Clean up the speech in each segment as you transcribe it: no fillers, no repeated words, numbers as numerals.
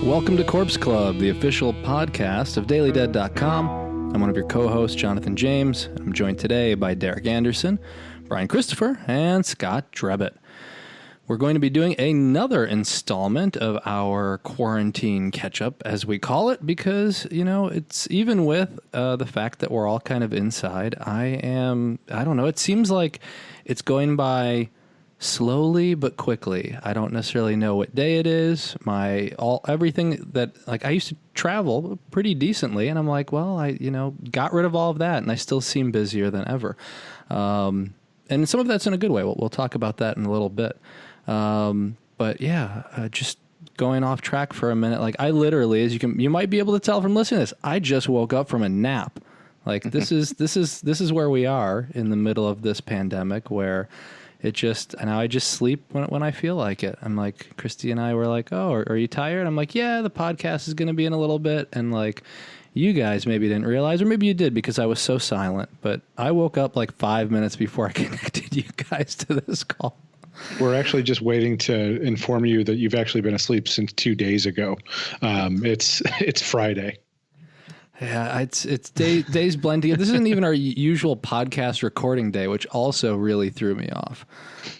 Welcome to Corpse Club, the official podcast of DailyDead.com. I'm one of your co-hosts, Jonathan James. I'm joined today by Derek Anderson, Bryan Christopher, and Scott Drebit. We're going to be doing another installment of our quarantine catch-up, as we call it, because, you know, it's even with the fact that we're all kind of inside. I don't know, it seems like it's going by slowly but quickly. I don't necessarily know what day it is. Everything that, like, I used to travel pretty decently, and I'm like, well, I got rid of all of that, and I still seem busier than ever. And some of that's in a good way. We'll talk about that in a little bit. But yeah, just going off track for a minute. Like, I literally, as you might be able to tell from listening to this, I just woke up from a nap. Like, this is where we are in the middle of this pandemic, where I just sleep when I feel like it. I'm like, Christy and I were like, oh, are you tired? I'm like, yeah, the podcast is going to be in a little bit. And like, you guys maybe didn't realize, or maybe you did because I was so silent, but I woke up like 5 minutes before I connected you guys to this call. We're actually just waiting to inform you that you've actually been asleep since 2 days ago. It's Friday. Yeah, it's days blending. This isn't even our usual podcast recording day, which also really threw me off.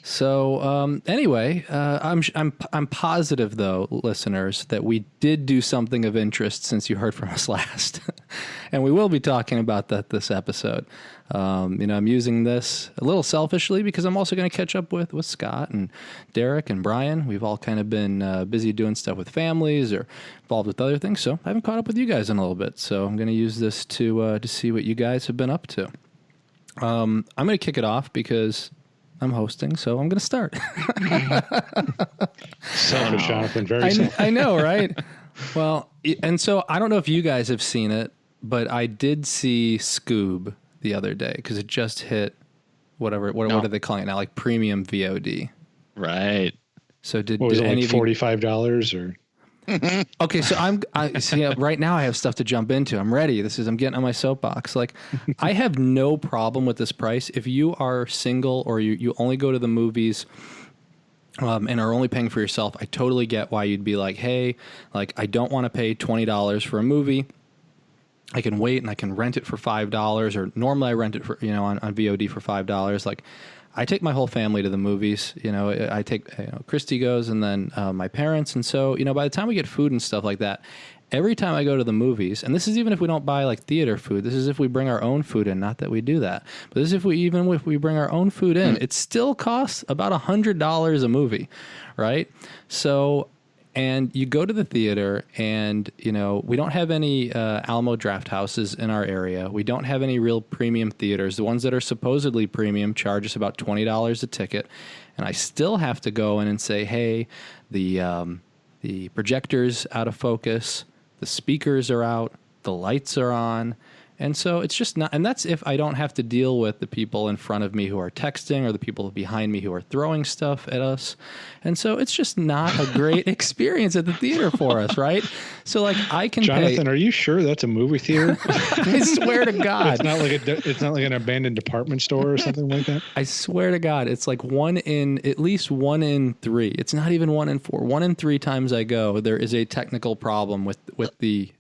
So anyway, I'm positive though, listeners, that we did do something of interest since you heard from us last, and we will be talking about that this episode. I'm using this a little selfishly because I'm also going to catch up with Scott and Derek and Bryan. We've all kind of been busy doing stuff with families or involved with other things, so I haven't caught up with you guys in a little bit. So I'm going to use this to see what you guys have been up to. I'm going to kick it off because I'm hosting, so I'm going to start. Selfish, Jonathan. Very selfish. I know, right? Well, and so I don't know if you guys have seen it, but I did see Scoob the other day because it just hit what are they calling it now? Like premium VOD. Right. So did it any like $45 or? Okay, so right now I have stuff to jump into. I'm ready. I'm getting on my soapbox. Like, I have no problem with this price. If you are single or you only go to the movies and are only paying for yourself, I totally get why you'd be like, hey, like, I don't want to pay $20 for a movie. I can wait and I can rent it for $5, or normally I rent it for, on VOD for $5. Like, I take my whole family to the movies. I take, Christy goes, and then my parents. And so, by the time we get food and stuff like that, every time I go to the movies, and this is even if we don't buy like theater food, this is if we bring our own food in, not that we do that, but this is if we bring our own food in, it still costs about $100 a movie, right? So, and you go to the theater and, we don't have any Alamo Draft Houses in our area. We don't have any real premium theaters. The ones that are supposedly premium charge us about $20 a ticket. And I still have to go in and say, hey, the projector's out of focus, the speakers are out, the lights are on. And so it's just not, and that's if I don't have to deal with the people in front of me who are texting or the people behind me who are throwing stuff at us. And so it's just not a great experience at the theater for us, right? So like I can Jonathan, are you sure that's a movie theater? I swear to God. It's not like an abandoned department store or something like that? I swear to God, it's like at least 1 in 3. It's not even 1 in 4. 1 in 3 times I go, there is a technical problem with the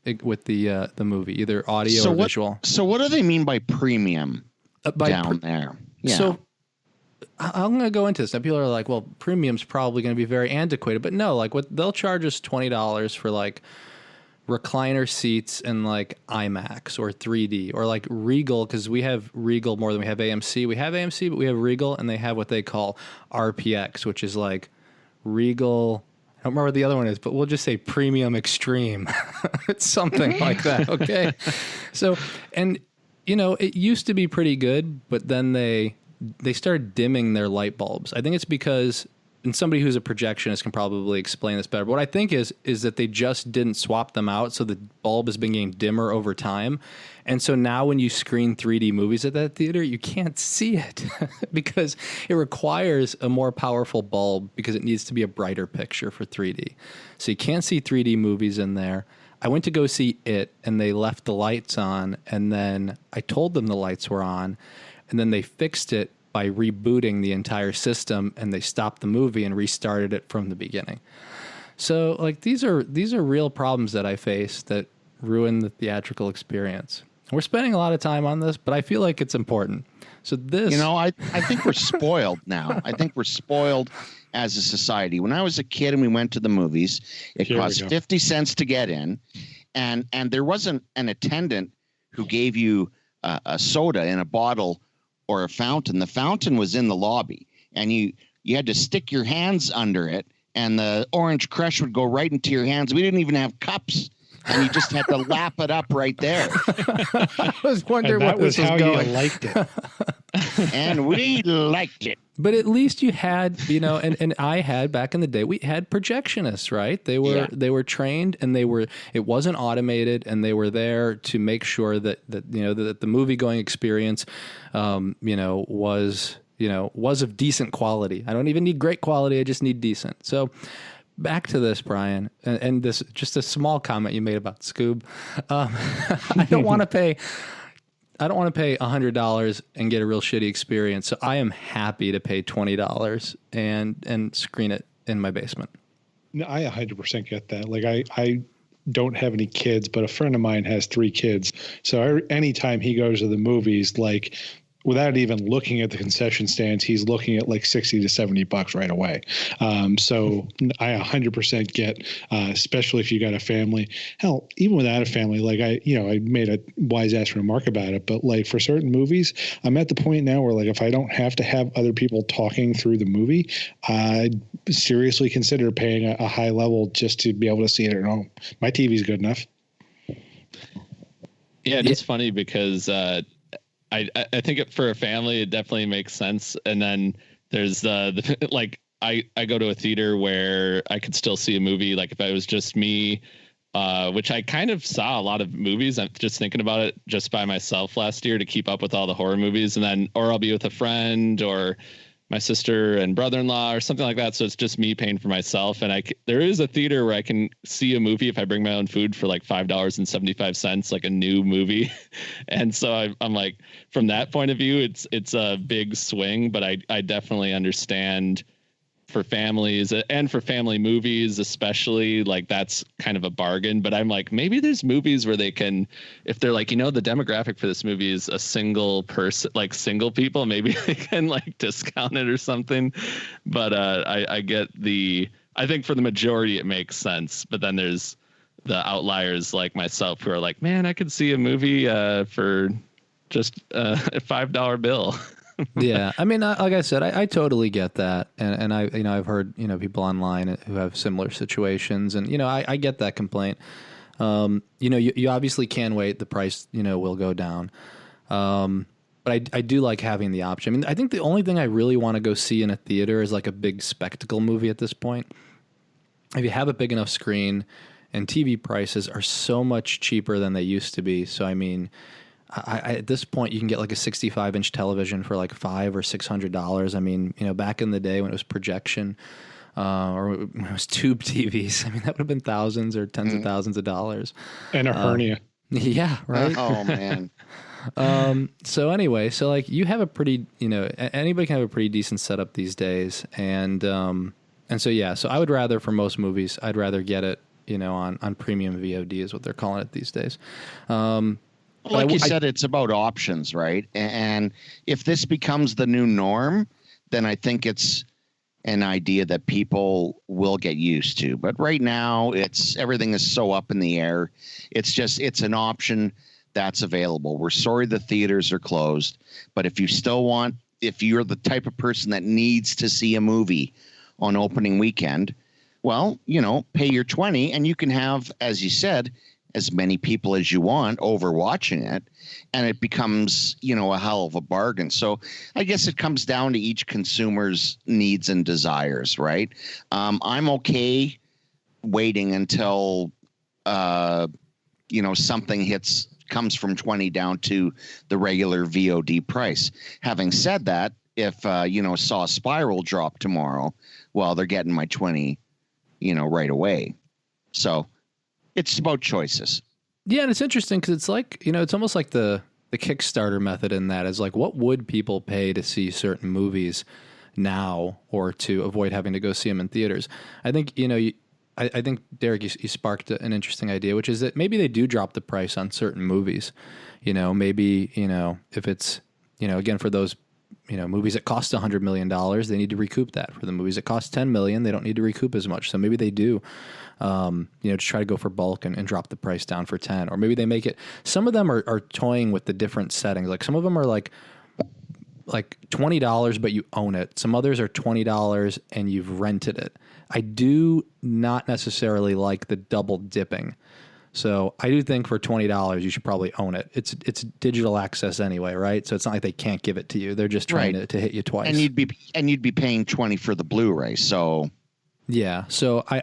movie, either audio or visual. So what do they mean by premium there? Yeah. So I'm going to go into this. Now people are like, well, premium's probably going to be very antiquated, but no, like they'll charge us $20 for like recliner seats and like IMAX or 3D or like Regal, because we have Regal more than we have AMC. We have AMC, but we have Regal, and they have what they call RPX, which is like Regal. I don't remember what the other one is, but we'll just say Premium Extreme. It's something like that, okay? So, and, it used to be pretty good, but then they started dimming their light bulbs. I think it's because, and somebody who's a projectionist can probably explain this better, but what I think is that they just didn't swap them out, so the bulb has been getting dimmer over time. And so now when you screen 3D movies at that theater, you can't see it because it requires a more powerful bulb because it needs to be a brighter picture for 3D. So you can't see 3D movies in there. I went to go see it, and they left the lights on, and then I told them the lights were on, and then they fixed it by rebooting the entire system, and they stopped the movie and restarted it from the beginning. So like these are real problems that I face that ruin the theatrical experience. We're spending a lot of time on this, but I feel like it's important. So this, I think we're spoiled now. I think we're spoiled as a society. When I was a kid and we went to the movies, it cost 50 cents to get in, and there wasn't an attendant who gave you a soda in a bottle or a fountain. The fountain was in the lobby, and you had to stick your hands under it, and the orange crush would go right into your hands. We didn't even have cups, and you just had to lap it up right there. I was wondering what this was how going. you liked it. And we liked it. But at least you had, and I had back in the day, we had projectionists, right? They were trained, and it wasn't automated, and they were there to make sure that the movie going experience, was of decent quality. I don't even need great quality. I just need decent. So back to this, Bryan, and this, just a small comment you made about Scoob. I don't want to pay $100 and get a real shitty experience. So I am happy to pay $20 and screen it in my basement. No, I 100% get that. Like I don't have any kids, but a friend of mine has 3 kids. So anytime he goes to the movies, like without even looking at the concession stands, he's looking at like $60 to $70 right away. So I 100% get, especially if you got a family. Hell, even without a family, like I made a wise ass remark about it, but like for certain movies, I'm at the point now where like if I don't have to have other people talking through the movie, I'd seriously consider paying a high level just to be able to see it at home. My TV's good enough. Yeah, it's funny because I think for a family, it definitely makes sense. And then there's like I go to a theater where I could still see a movie. Like if it was just me, which I kind of saw a lot of movies. I'm just thinking about it just by myself last year to keep up with all the horror movies. And then, or I'll be with a friend or my sister and brother-in-law or something like that. So it's just me paying for myself. And there is a theater where I can see a movie if I bring my own food for like $5.75, like a new movie. And so I'm like, from that point of view, it's a big swing, but I definitely understand for families and for family movies, especially, like that's kind of a bargain. But I'm like, maybe there's movies where they can, if they're like, the demographic for this movie is a single person, like single people, maybe they can like discount it or something. But I get I think for the majority it makes sense. But then there's the outliers like myself who are like, man, I could see a movie for just a $5 bill. Yeah, I mean, like I said, I totally get that, and I've heard people online who have similar situations, and I get that complaint. You obviously can wait; the price will go down, but I do like having the option. I mean, I think the only thing I really want to go see in a theater is like a big spectacle movie at this point. If you have a big enough screen, and TV prices are so much cheaper than they used to be, so I mean. At this point, you can get like a 65-inch television for like $500 or $600. I mean, back in the day when it was projection or when it was tube TVs, I mean, that would have been thousands or tens of thousands of dollars. And a hernia. Yeah, right. Oh man. So anyway, so like you have a pretty, anybody can have a pretty decent setup these days, and so yeah, so I would rather for most movies, I'd rather get it, on premium VOD is what they're calling it these days. Like you said, it's about options, right? And if this becomes the new norm, then I think it's an idea that people will get used to. But right now, everything is so up in the air. It's an option that's available. We're sorry the theaters are closed, but if you're the type of person that needs to see a movie on opening weekend, well, pay your $20 and you can have, as you said, as many people as you want over watching it, and it becomes, a hell of a bargain. So I guess it comes down to each consumer's needs and desires, right? I'm okay waiting until, something comes from 20 down to the regular VOD price. Having said that, if, saw a Spiral drop tomorrow, well, they're getting my 20, right away. So it's about choices. Yeah, and it's interesting because it's like, it's almost like the Kickstarter method in that is like, what would people pay to see certain movies now or to avoid having to go see them in theaters? I think, I think, Derek, you sparked an interesting idea, which is that maybe they do drop the price on certain movies. Maybe, if it's, again, for those, movies that cost $100 million, they need to recoup that. For the movies that cost $10 million, they don't need to recoup as much. So maybe they do, to try to go for bulk and drop the price down for 10, or maybe they make it, some of them are toying with the different settings. Like some of them are like $20, but you own it. Some others are $20 and you've rented it. I do not necessarily like the double dipping. So I do think for $20, you should probably own it. It's digital access anyway, right? So it's not like they can't give it to you. They're just trying to hit you twice. And you'd be paying $20 for the Blu-ray. So yeah. So I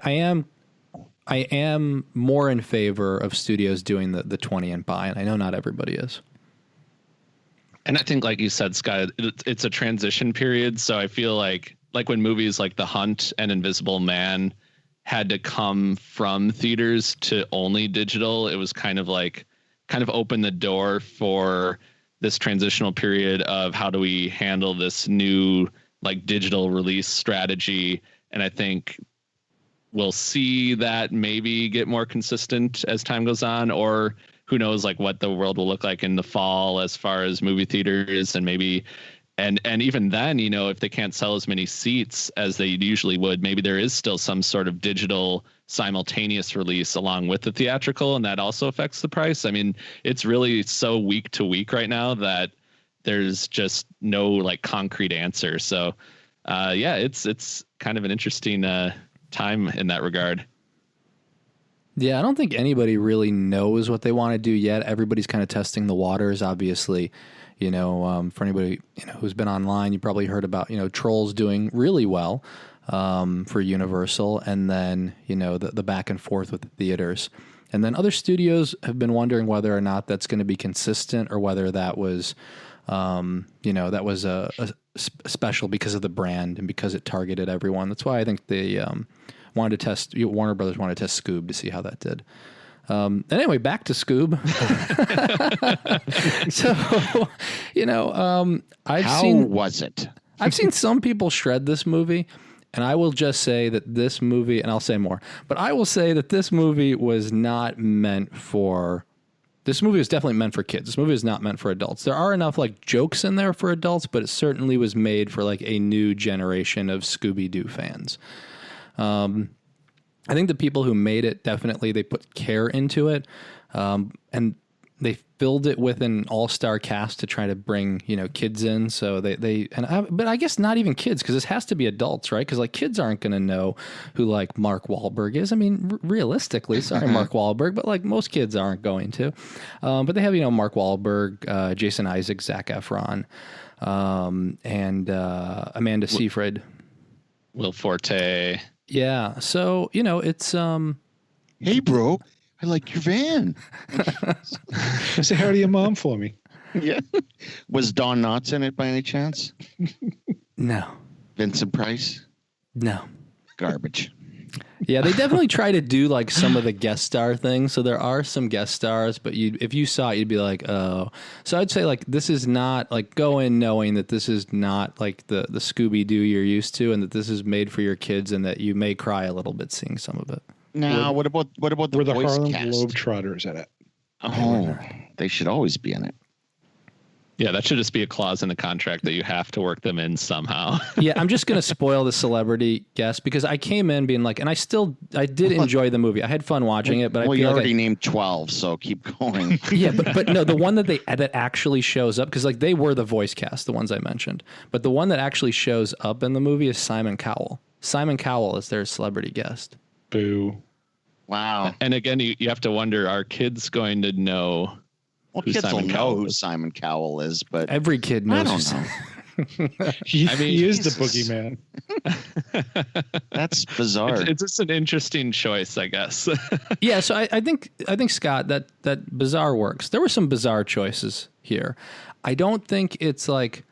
am more in favor of studios doing the 20 and buy, and I know not everybody is. And I think, like you said, Scott, it's a transition period. So I feel like when movies like The Hunt and Invisible Man had to come from theaters to only digital, it was kind of opened the door for this transitional period of how do we handle this new like digital release strategy. And I think we'll see that maybe get more consistent as time goes on, or who knows like what the world will look like in the fall as far as movie theaters, and maybe and even then, if they can't sell as many seats as they usually would, maybe there is still some sort of digital simultaneous release along with the theatrical, and that also affects the price. I mean, it's really so week to week right now that there's just no like concrete answer. So it's kind of an interesting time in that regard. Yeah, I don't think anybody really knows what they want to do yet. Everybody's kind of testing the waters, obviously. For anybody who's been online, you probably heard about Trolls doing really well for Universal, and then the back and forth with the theaters, and then other studios have been wondering whether or not that's going to be consistent, or whether that was that was a special because of the brand and because it targeted everyone. That's why I think they wanted to test. Warner Brothers wanted to test Scoob to see how that did. Anyway, back to Scoob. So, I've seen some people shred this movie, and I will just say that this movie, and I'll say more, but I will say that this movie was not meant for. This movie is definitely meant for kids. This movie is not meant for adults. There are enough like jokes in there for adults, but it certainly was made for like a new generation of Scooby-Doo fans. I think the people who made it, definitely they put care into it, and they filled it with an all-star cast to try to bring kids in. So but I guess not even kids, because this has to be adults, right? Because like kids aren't going to know who like Mark Wahlberg is. I mean, realistically, sorry, Mark Wahlberg, but like most kids aren't going to. But they have Mark Wahlberg, Jason Isaacs, Zac Efron, and Amanda Seyfried, Will Forte. Yeah. So, it's, hey bro, I like your van. Say hi to your mom for me. Yeah. Was Don Knotts in it by any chance? No. Vincent Price? No. Garbage. Yeah, they definitely try to do like some of the guest star things. So there are some guest stars, but if you saw it, you'd be like, oh. So I'd say like this is not like go in knowing that this is not like the Scooby-Doo you're used to, and that this is made for your kids, and that you may cry a little bit seeing some of it. Now, what about the Were the voice Harlem cast? Globetrotters in it? Oh, they should always be in it. Yeah, that should just be a clause in the contract that you have to work them in somehow. Yeah, I'm just going to spoil the celebrity guest, because I came in being like, and I did enjoy the movie. I had fun watching it, but I feel you like already named 12, so keep going. Yeah, but no, the one that actually shows up, because like they were the voice cast, the ones I mentioned, but the one that actually shows up in the movie is Simon Cowell. Simon Cowell is their celebrity guest. Boo. Wow. And again, you have to wonder, are kids going to know? Well, kids will know who Simon Cowell is, but every kid knows. I don't know. He is the boogeyman. That's bizarre. It's just an interesting choice, I guess. Yeah, so I think Scott, that bizarre works. There were some bizarre choices here. I don't think it's like.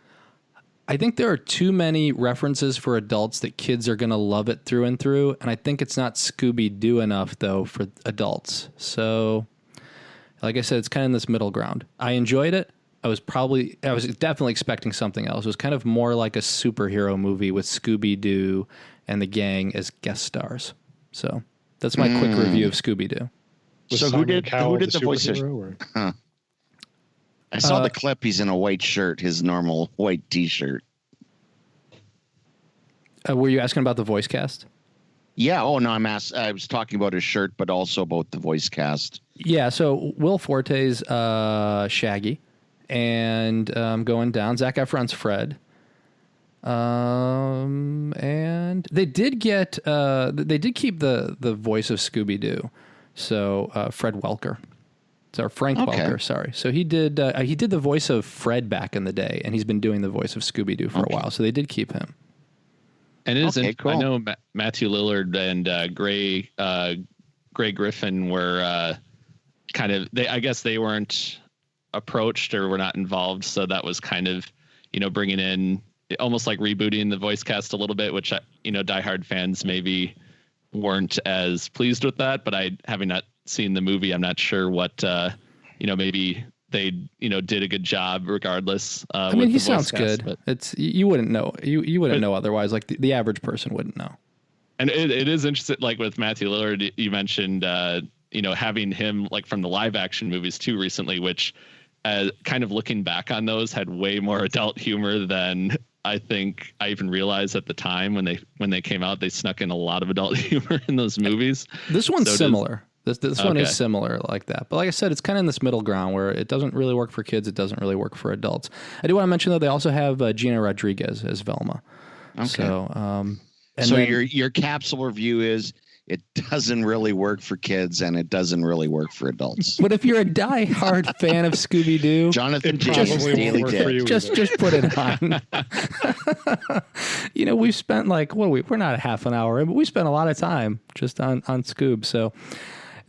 I think there are too many references for adults that kids are going to love it through and through, and I think it's not Scooby-Doo enough though for adults. So, like I said, it's kind of in this middle ground. I enjoyed it. I was definitely expecting something else. It was kind of more like a superhero movie with Scooby-Doo and the gang as guest stars. So That's my quick review of Scooby-Doo. So who did the voice of? I saw the clip. He's in a white shirt, his normal white T-shirt. Were you asking about the voice cast? Yeah. Oh no, I was talking about his shirt, but also about the voice cast. Yeah. So Will Forte's Shaggy, and going down, Zac Efron's Fred. And they did keep the voice of Scooby-Doo. So Fred Welker. So Frank Welker, sorry. So he did the voice of Fred back in the day, and he's been doing the voice of Scooby-Doo for a while. So they did keep him. And it is cool. I know Matthew Lillard and Gray Griffin were kind of I guess they weren't approached or were not involved, so that was kind of bringing in almost like rebooting the voice cast a little bit, which diehard fans maybe weren't as pleased with that. But having not seen the movie, I'm not sure what maybe they did a good job regardless. I mean, he sounds good. But it's you wouldn't know. You wouldn't know otherwise. Like the average person wouldn't know. And it is interesting. Like with Matthew Lillard, you mentioned having him like from the live action movies too recently, which kind of looking back on those had way more adult humor than I think I even realized at the time when they came out. They snuck in a lot of adult humor in those movies. This one's similar. This one is similar like that. But like I said, it's kind of in this middle ground where it doesn't really work for kids. It doesn't really work for adults. I do want to mention, though, they also have Gina Rodriguez as Velma. Okay. So, your capsule review is it doesn't really work for kids and it doesn't really work for adults. But if you're a diehard fan of Scooby-Doo, Jonathan James Daily Tip. Just put it on. We've spent we're not a half an hour in, but we spent a lot of time just on Scoob. So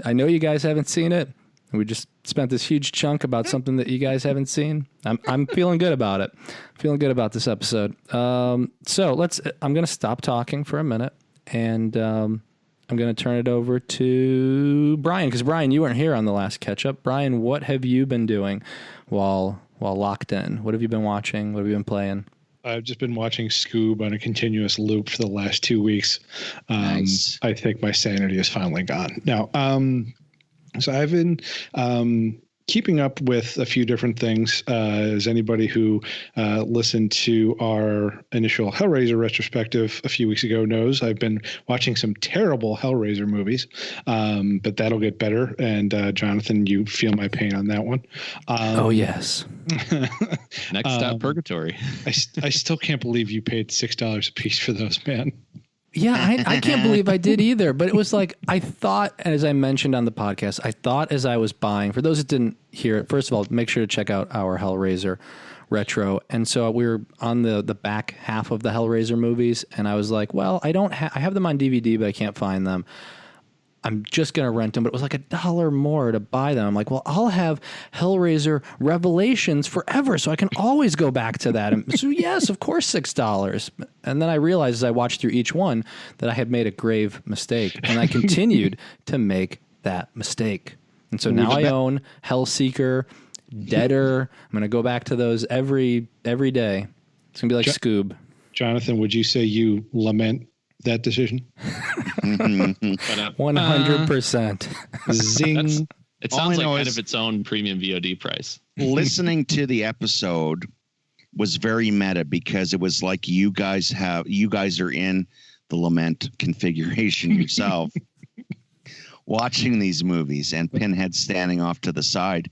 I know you guys haven't seen it. We just spent this huge chunk about something that you guys haven't seen. I'm feeling good about it. Feeling good about this episode. So I'm going to stop talking for a minute, and I'm going to turn it over to Brian, because Brian, you weren't here on the last catch up. Brian, what have you been doing while locked in? What have you been watching? What have you been playing? I've just been watching Scoob on a continuous loop for the last 2 weeks. Nice. I think my sanity is finally gone. Now, so I've been keeping up with a few different things. As anybody who listened to our initial Hellraiser retrospective a few weeks ago knows, I've been watching some terrible Hellraiser movies, but that'll get better. And Jonathan, you feel my pain on that one. Oh, yes. Next stop, Purgatory. I still can't believe you paid $6 a piece for those, man. Yeah, I can't believe I did either. But it was like, I thought, as I mentioned on the podcast, I thought as I was buying, for those that didn't hear it, first of all, make sure to check out our Hellraiser retro. And so we were on the back half of the Hellraiser movies. And I was like, well, I have them on DVD, but I can't find them. I'm just going to rent them, but it was like $1 more to buy them. I'm like, well, I'll have Hellraiser Revelations forever, so I can always go back to that. And so, yes, of course, $6. And then I realized as I watched through each one that I had made a grave mistake, and I continued to make that mistake. And so now I own Hellseeker, Deader. I'm going to go back to those every day. It's going to be like Scoob. Jonathan, would you say you lament that decision? 100%. Zing. It sounds like kind of its own premium VOD price. Listening to the episode was very meta because it was like you guys are in the lament configuration yourself, watching these movies, and Pinhead standing off to the side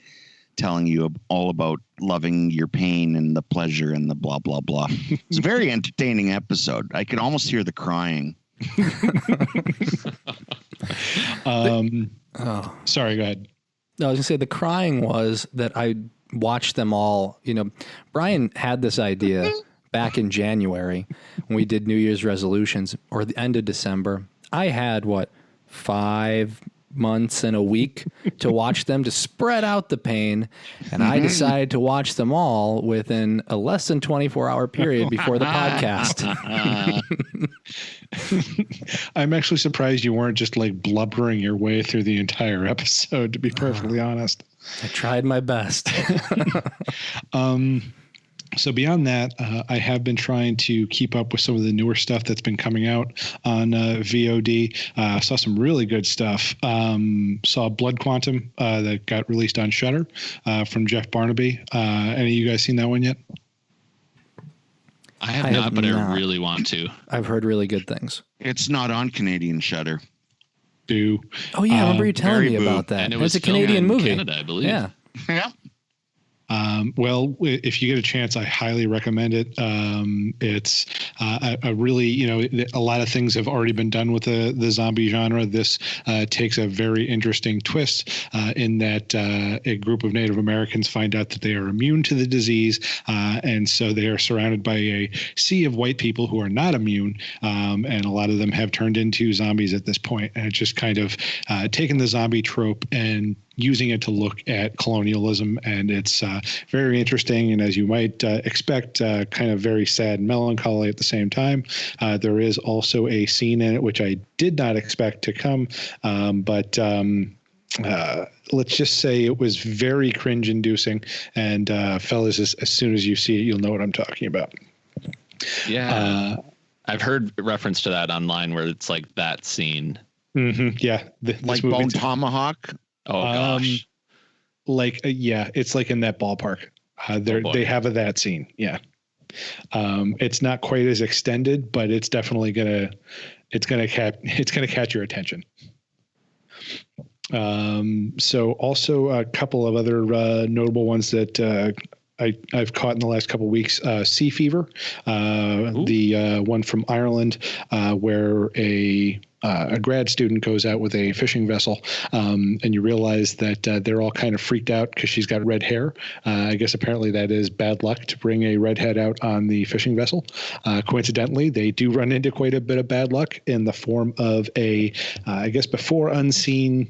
telling you all about loving your pain and the pleasure and the blah, blah, blah. It's a very entertaining episode. I could almost hear the crying. Sorry, go ahead. No, I was going to say the crying was that I watched them all. Brian had this idea back in January when we did New Year's resolutions, or the end of December. I had 5 months and a week to watch them, to spread out the pain, and I decided to watch them all within a less than 24-hour period before the podcast. I'm actually surprised you weren't just like blubbering your way through the entire episode, to be perfectly honest. I tried my best. So beyond that, I have been trying to keep up with some of the newer stuff that's been coming out on VOD. Saw some really good stuff. Saw Blood Quantum that got released on Shudder from Jeff Barnaby. Any of you guys seen that one yet? I have not, but I really want to. I've heard really good things. It's not on Canadian Shudder. Oh yeah, I remember you telling me about that. And it was a Canadian movie. Canada, I believe. Yeah. Yeah. Well, if you get a chance, I highly recommend it. It's a really, a lot of things have already been done with the zombie genre. This takes a very interesting twist in that a group of Native Americans find out that they are immune to the disease. And so they are surrounded by a sea of white people who are not immune. And a lot of them have turned into zombies at this point. And it's just kind of taken the zombie trope and using it to look at colonialism, and it's very interesting. And as you might expect, kind of very sad and melancholy at the same time. There is also a scene in it which I did not expect to come, but let's just say it was very cringe-inducing. And fellas, as soon as you see it, you'll know what I'm talking about. Yeah, I've heard reference to that online where it's like that scene. Mm-hmm, yeah, like Bone Tomahawk. Oh gosh. Yeah, it's like in that ballpark. They have that scene. Yeah. It's not quite as extended, but it's definitely gonna catch your attention. So also a couple of other notable ones that I've caught in the last couple of weeks. Sea Fever, the one from Ireland, where a grad student goes out with a fishing vessel, and you realize that they're all kind of freaked out because she's got red hair. I guess apparently that is bad luck to bring a redhead out on the fishing vessel. Coincidentally, they do run into quite a bit of bad luck in the form of a, I guess before unseen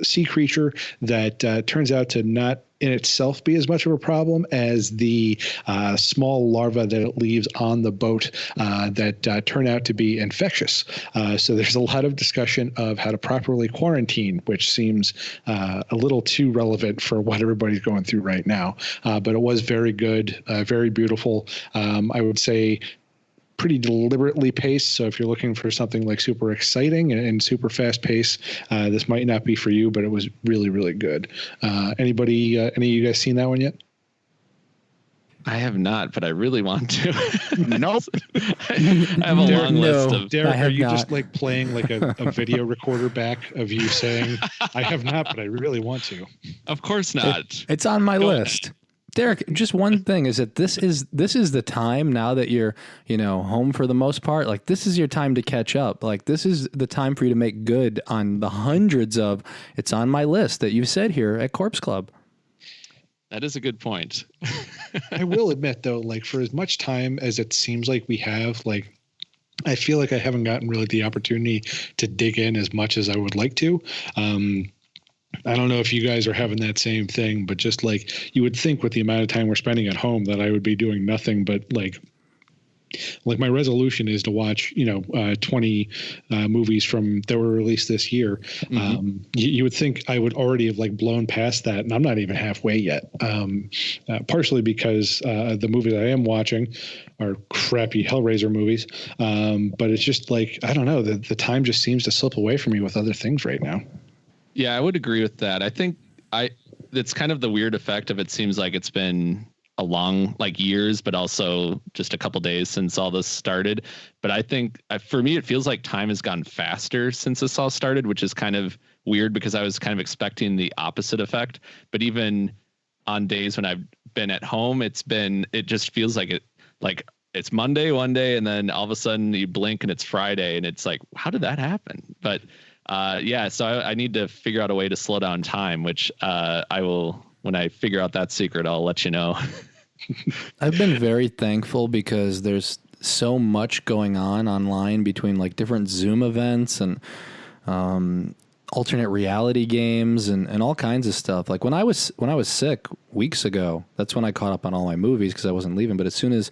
sea creature that turns out to not in itself be as much of a problem as the small larvae that it leaves on the boat that turn out to be infectious. So there's a lot of discussion of how to properly quarantine, which seems a little too relevant for what everybody's going through right now. But it was very good, very beautiful. I would say pretty deliberately paced. So if you're looking for something like super exciting and super fast pace, this might not be for you, but it was really, really good. Any of you guys seen that one yet? I have not, but I really want to. Nope. I have a long list of. Derek, are you just like playing like a video recorder back of you saying, I have not, but I really want to? Of course not. It's on my list. Derek, just one thing is that this is the time now that you're, home for the most part. Like, this is your time to catch up. Like, this is the time for you to make good on the hundreds of it's on my list that you've said here at Corpse Club. That is a good point. I will admit, though, like, for as much time as it seems like we have, like, I feel like I haven't gotten really the opportunity to dig in as much as I would like to. I don't know if you guys are having that same thing, but just like you would think with the amount of time we're spending at home that I would be doing nothing but like my resolution is to watch, 20 movies that were released this year. Mm-hmm. You would think I would already have like blown past that, and I'm not even halfway yet. Partially because the movies I am watching are crappy Hellraiser movies. But it's just like, I don't know, the time just seems to slip away from me with other things right now. Yeah, I would agree with that. I think it's kind of the weird effect of it seems like it's been a long, like years, but also just a couple days since all this started. But I think for me, it feels like time has gone faster since this all started, which is kind of weird because I was kind of expecting the opposite effect. But even on days when I've been at home, it just feels like it's Monday one day, and then all of a sudden you blink and it's Friday, and it's like, how did that happen? But so I need to figure out a way to slow down time, which I will, when I figure out that secret, I'll let you know. I've been very thankful because there's so much going on online between like different Zoom events and alternate reality games and all kinds of stuff. Like when I was sick weeks ago, that's when I caught up on all my movies because I wasn't leaving. But as soon as,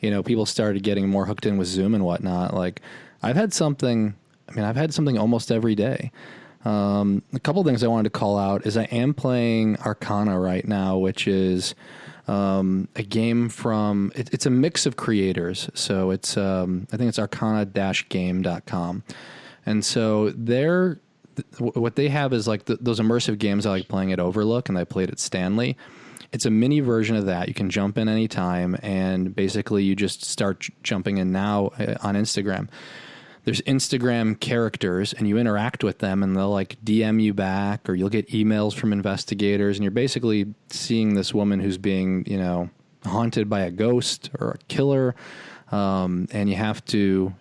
people started getting more hooked in with Zoom and whatnot, like I've had something almost every day. A couple things I wanted to call out is I am playing Arcana right now, which is a game from, it's a mix of creators. So it's, I think it's arcana-game.com. And so what they have is like those immersive games I like playing at Overlook, and I played at Stanley. It's a mini version of that. You can jump in anytime, and basically you just start jumping in now on Instagram. There's Instagram characters, and you interact with them, and they'll like DM you back, or you'll get emails from investigators, and you're basically seeing this woman who's being, haunted by a ghost or a killer, and you have to,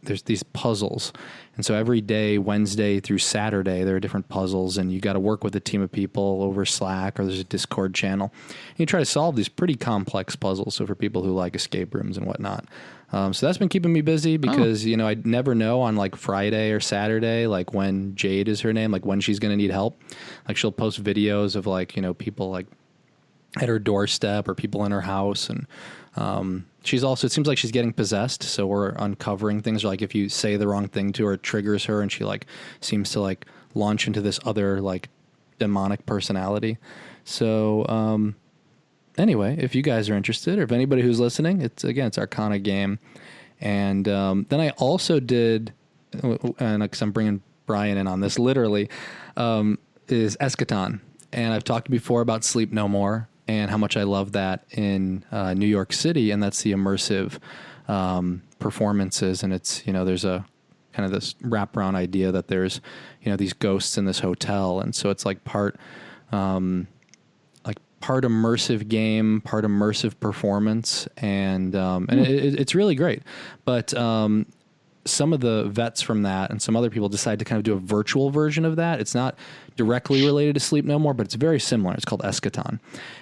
there's these puzzles. And so every day, Wednesday through Saturday, there are different puzzles, and you got to work with a team of people over Slack, or there's a Discord channel. And you try to solve these pretty complex puzzles. So for people who like escape rooms and whatnot. So that's been keeping me busy because, I never know on like Friday or Saturday, like when Jade is her name, like when she's going to need help. Like she'll post videos of like, people like at her doorstep or people in her house. And she's also, it seems like she's getting possessed. So we're uncovering things like if you say the wrong thing to her, it triggers her, and she like seems to like launch into this other like demonic personality. So, anyway, if you guys are interested, or if anybody who's listening, it's Arcana Game. And then I also did, and because I'm bringing Bryan in on this literally, is Eschaton. And I've talked before about Sleep No More and how much I love that in New York City. And that's the immersive performances. And it's, there's a kind of this wraparound idea that there's, these ghosts in this hotel. And so it's like part immersive game, part immersive performance, and it's really great. But some of the vets from that and some other people decide to kind of do a virtual version of that. It's not directly related to Sleep No More, but it's very similar. It's called Eschaton,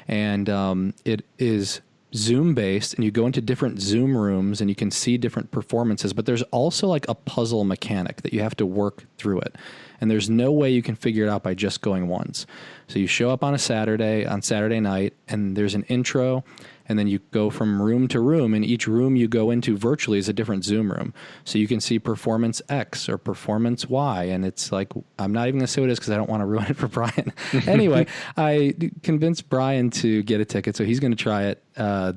and it is Zoom based, and you go into different Zoom rooms and you can see different performances, but there's also like a puzzle mechanic that you have to work through it. And there's no way you can figure it out by just going once. So you show up on Saturday night, and there's an intro, and then you go from room to room, and each room you go into virtually is a different Zoom room. So you can see performance X or performance Y, and it's like, I'm not even going to say what it is because I don't want to ruin it for Bryan. Anyway, I convinced Bryan to get a ticket, so he's going to try it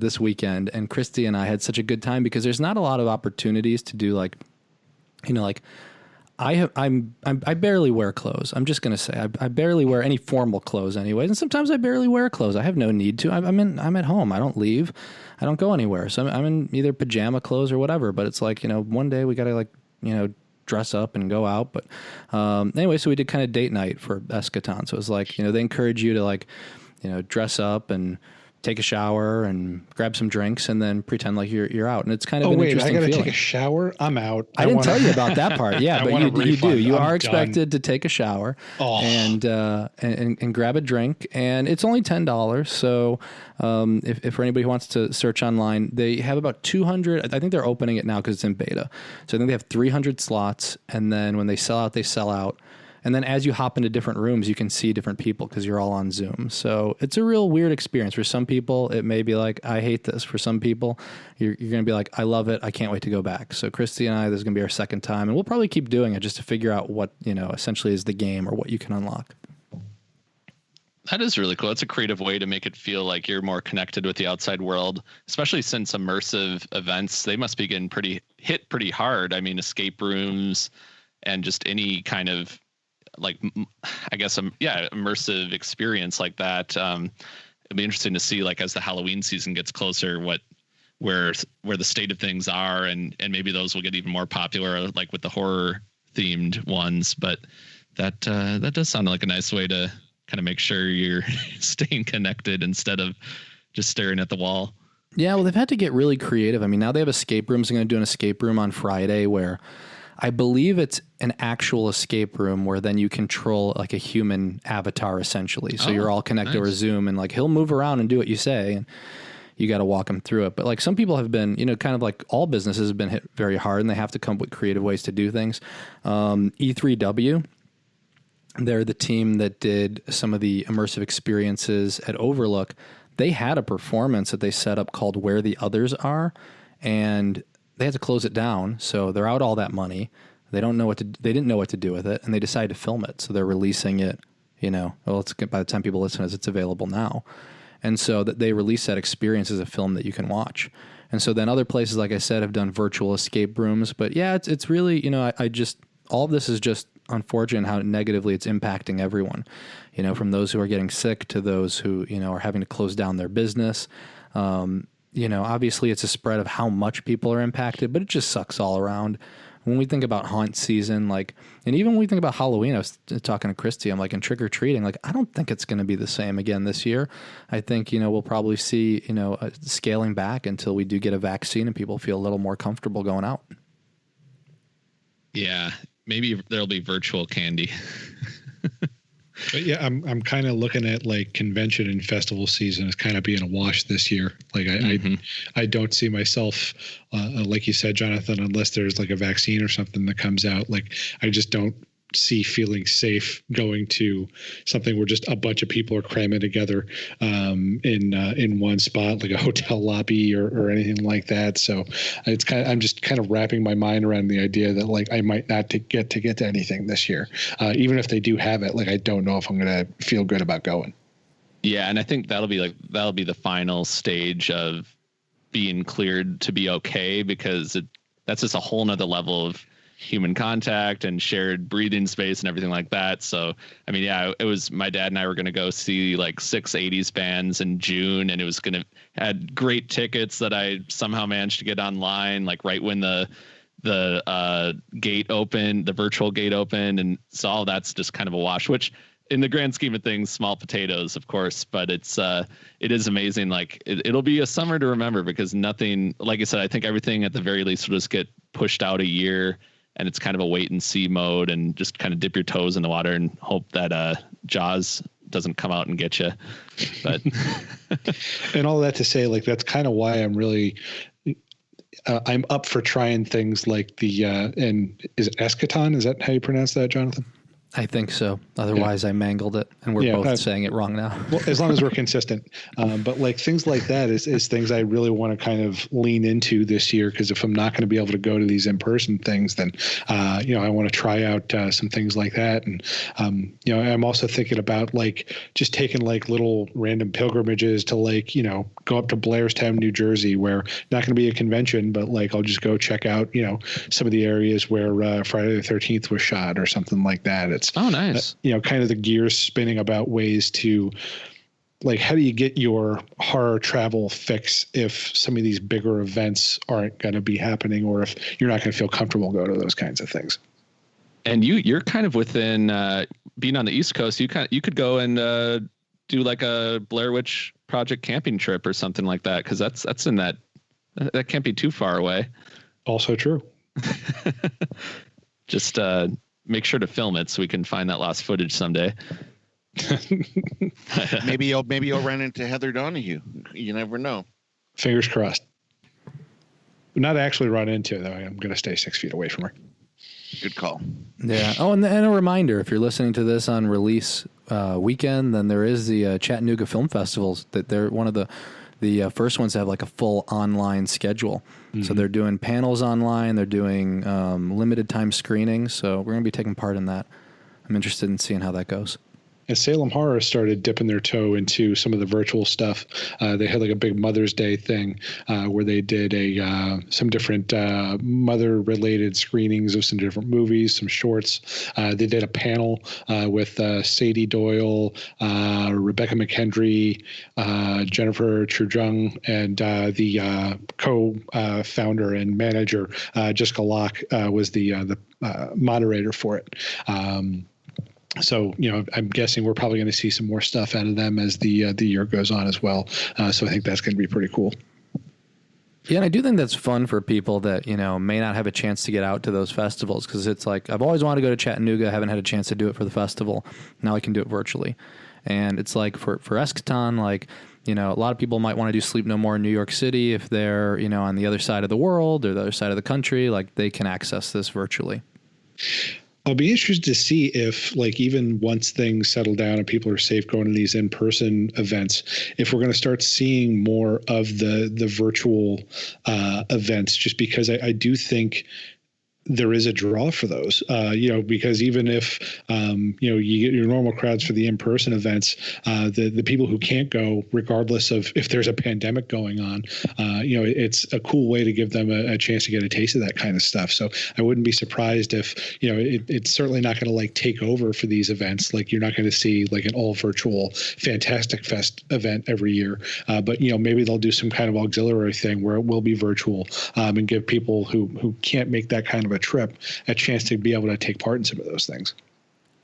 this weekend. And Christy and I had such a good time because there's not a lot of opportunities to do like, I barely wear clothes. I'm just gonna say I barely wear any formal clothes, anyways. And sometimes I barely wear clothes. I have no need to. I'm at home. I don't leave. I don't go anywhere. So I'm in either pajama clothes or whatever. But it's like one day we gotta dress up and go out. But anyway, so we did kind of date night for Eschaton. So it was like they encourage you to like dress up and take a shower and grab some drinks and then pretend like you're out. And it's kind of an interesting feeling. I got to take a shower. I'm out. I didn't tell you about that part. Yeah, but you do. You are expected to take a shower and grab a drink. And it's only $10. So if for anybody who wants to search online, they have about 200. I think they're opening it now because it's in beta. So I think they have 300 slots. And then when they sell out, they sell out. And then as you hop into different rooms, you can see different people because you're all on Zoom. So it's a real weird experience. For some people, it may be like, I hate this. For some people, you're going to be like, I love it. I can't wait to go back. So Christy and I, this is going to be our second time. And we'll probably keep doing it just to figure out what, essentially is the game or what you can unlock. That is really cool. It's a creative way to make it feel like you're more connected with the outside world, especially since immersive events, they must be getting hit pretty hard. I mean, escape rooms and just any kind of immersive experience like that. It'd be interesting to see, like, as the Halloween season gets closer, where the state of things are, and maybe those will get even more popular, like with the horror themed ones. But that does sound like a nice way to kind of make sure you're staying connected instead of just staring at the wall. Yeah, well, they've had to get really creative. I mean, now they have escape rooms. I'm going to do an escape room on Friday where I believe it's an actual escape room where then you control like a human avatar essentially. So you're all connected over Zoom, and like he'll move around and do what you say, and you got to walk him through it. But like some people have been, kind of like all businesses have been hit very hard, and they have to come up with creative ways to do things. E3W, they're the team that did some of the immersive experiences at Overlook. They had a performance that they set up called Where the Others Are, and they had to close it down, so they're out all that money. They didn't know what to do with it, and they decided to film it. So they're releasing it, by the time people listen to this, it's available now. And so that they release that experience as a film that you can watch. And so then other places, like I said, have done virtual escape rooms. But yeah, it's really, I just, all of this is just unfortunate how negatively it's impacting everyone, from those who are getting sick to those who, are having to close down their business. Obviously it's a spread of how much people are impacted, but it just sucks all around. When we think about haunt season, and even when we think about Halloween, I was talking to Christy, I'm like, in trick or treating, I don't think it's going to be the same again this year. I think, we'll probably see, scaling back until we do get a vaccine and people feel a little more comfortable going out. Yeah. Maybe there'll be virtual candy. But yeah, I'm kind of looking at convention and festival season as kind of being a wash this year. I don't see myself, like you said, Jonathan, unless there's a vaccine or something that comes out. I just don't see feeling safe going to something where just a bunch of people are cramming together in one spot, like a hotel lobby or anything like that. So I'm just kind of wrapping my mind around the idea that I might not get to anything this year. Even if they do have it, I don't know if I'm going to feel good about going. Yeah. And I think that'll be the final stage of being cleared to be okay, because that's just a whole nother level of human contact and shared breathing space and everything like that. So, I mean, yeah, it was, my dad and I were going to go see 6 80s bands in June, and it was had great tickets that I somehow managed to get online, right when the gate opened, the virtual gate opened. And so all that's just kind of a wash, which in the grand scheme of things, small potatoes, of course, but it is amazing. It'll be a summer to remember, because nothing, like I said, I think everything at the very least will just get pushed out a year. And it's kind of a wait and see mode, and just kind of dip your toes in the water and hope that Jaws doesn't come out and get you. But and all that to say, that's kind of why I'm really I'm up for trying things like and is it Eschaton? Is that how you pronounce that, Jonathan? I think so. Otherwise, yeah. I mangled it, and we're both saying it wrong now. Well, as long as we're consistent. But things like that is things I really want to kind of lean into this year, because if I'm not going to be able to go to these in-person things, then, I want to try out some things like that. And, I'm also thinking about just taking little random pilgrimages to go up to Blairstown, New Jersey, where not going to be a convention, but I'll just go check out, some of the areas where Friday the 13th was shot or something like that. It's nice. Kind of the gears spinning about ways to how do you get your horror travel fix if some of these bigger events aren't going to be happening, or if you're not going to feel comfortable go to those kinds of things. And you're kind of within being on the East Coast. You could go and do a Blair Witch Project camping trip or something like that, because that's in that can't be too far away. Also true. Just make sure to film it so we can find that lost footage someday. Maybe you'll run into Heather Donahue. You never know. Fingers crossed. Not actually run into, though. I'm going to stay 6 feet away from her. Good call. Yeah. Oh, and a reminder, if you're listening to this on release weekend, then there is the Chattanooga Film Festivals. That they're one of the first ones to have a full online schedule. Mm-hmm. So they're doing panels online. They're doing limited time screenings. So we're going to be taking part in that. I'm interested in seeing how that goes. And Salem Horror started dipping their toe into some of the virtual stuff. They had a big Mother's Day thing where they did some different mother-related screenings of some different movies, some shorts. They did a panel with Sadie Doyle, Rebecca McHenry, Jennifer Chujung, and the co-founder and manager, Jessica Locke, was the moderator for it. So, I'm guessing we're probably going to see some more stuff out of them as the year goes on as well. So I think that's going to be pretty cool. Yeah, and I do think that's fun for people that, may not have a chance to get out to those festivals, because it's I've always wanted to go to Chattanooga. I haven't had a chance to do it for the festival. Now I can do it virtually. And it's for Eschaton, a lot of people might want to do Sleep No More in New York City if they're, on the other side of the world or the other side of the country, they can access this virtually. I'll be interested to see if, even once things settle down and people are safe going to these in-person events, if we're going to start seeing more of the virtual events, just because I do think there is a draw for those, because even if, you get your normal crowds for the in-person events, the people who can't go, regardless of if there's a pandemic going on, it's a cool way to give them a chance to get a taste of that kind of stuff. So I wouldn't be surprised if, it's certainly not going to like take over for these events. Like you're not going to see like an all virtual Fantastic Fest event every year. But, maybe they'll do some kind of auxiliary thing where it will be virtual, and give people who can't make that kind of a trip a chance to be able to take part in some of those things.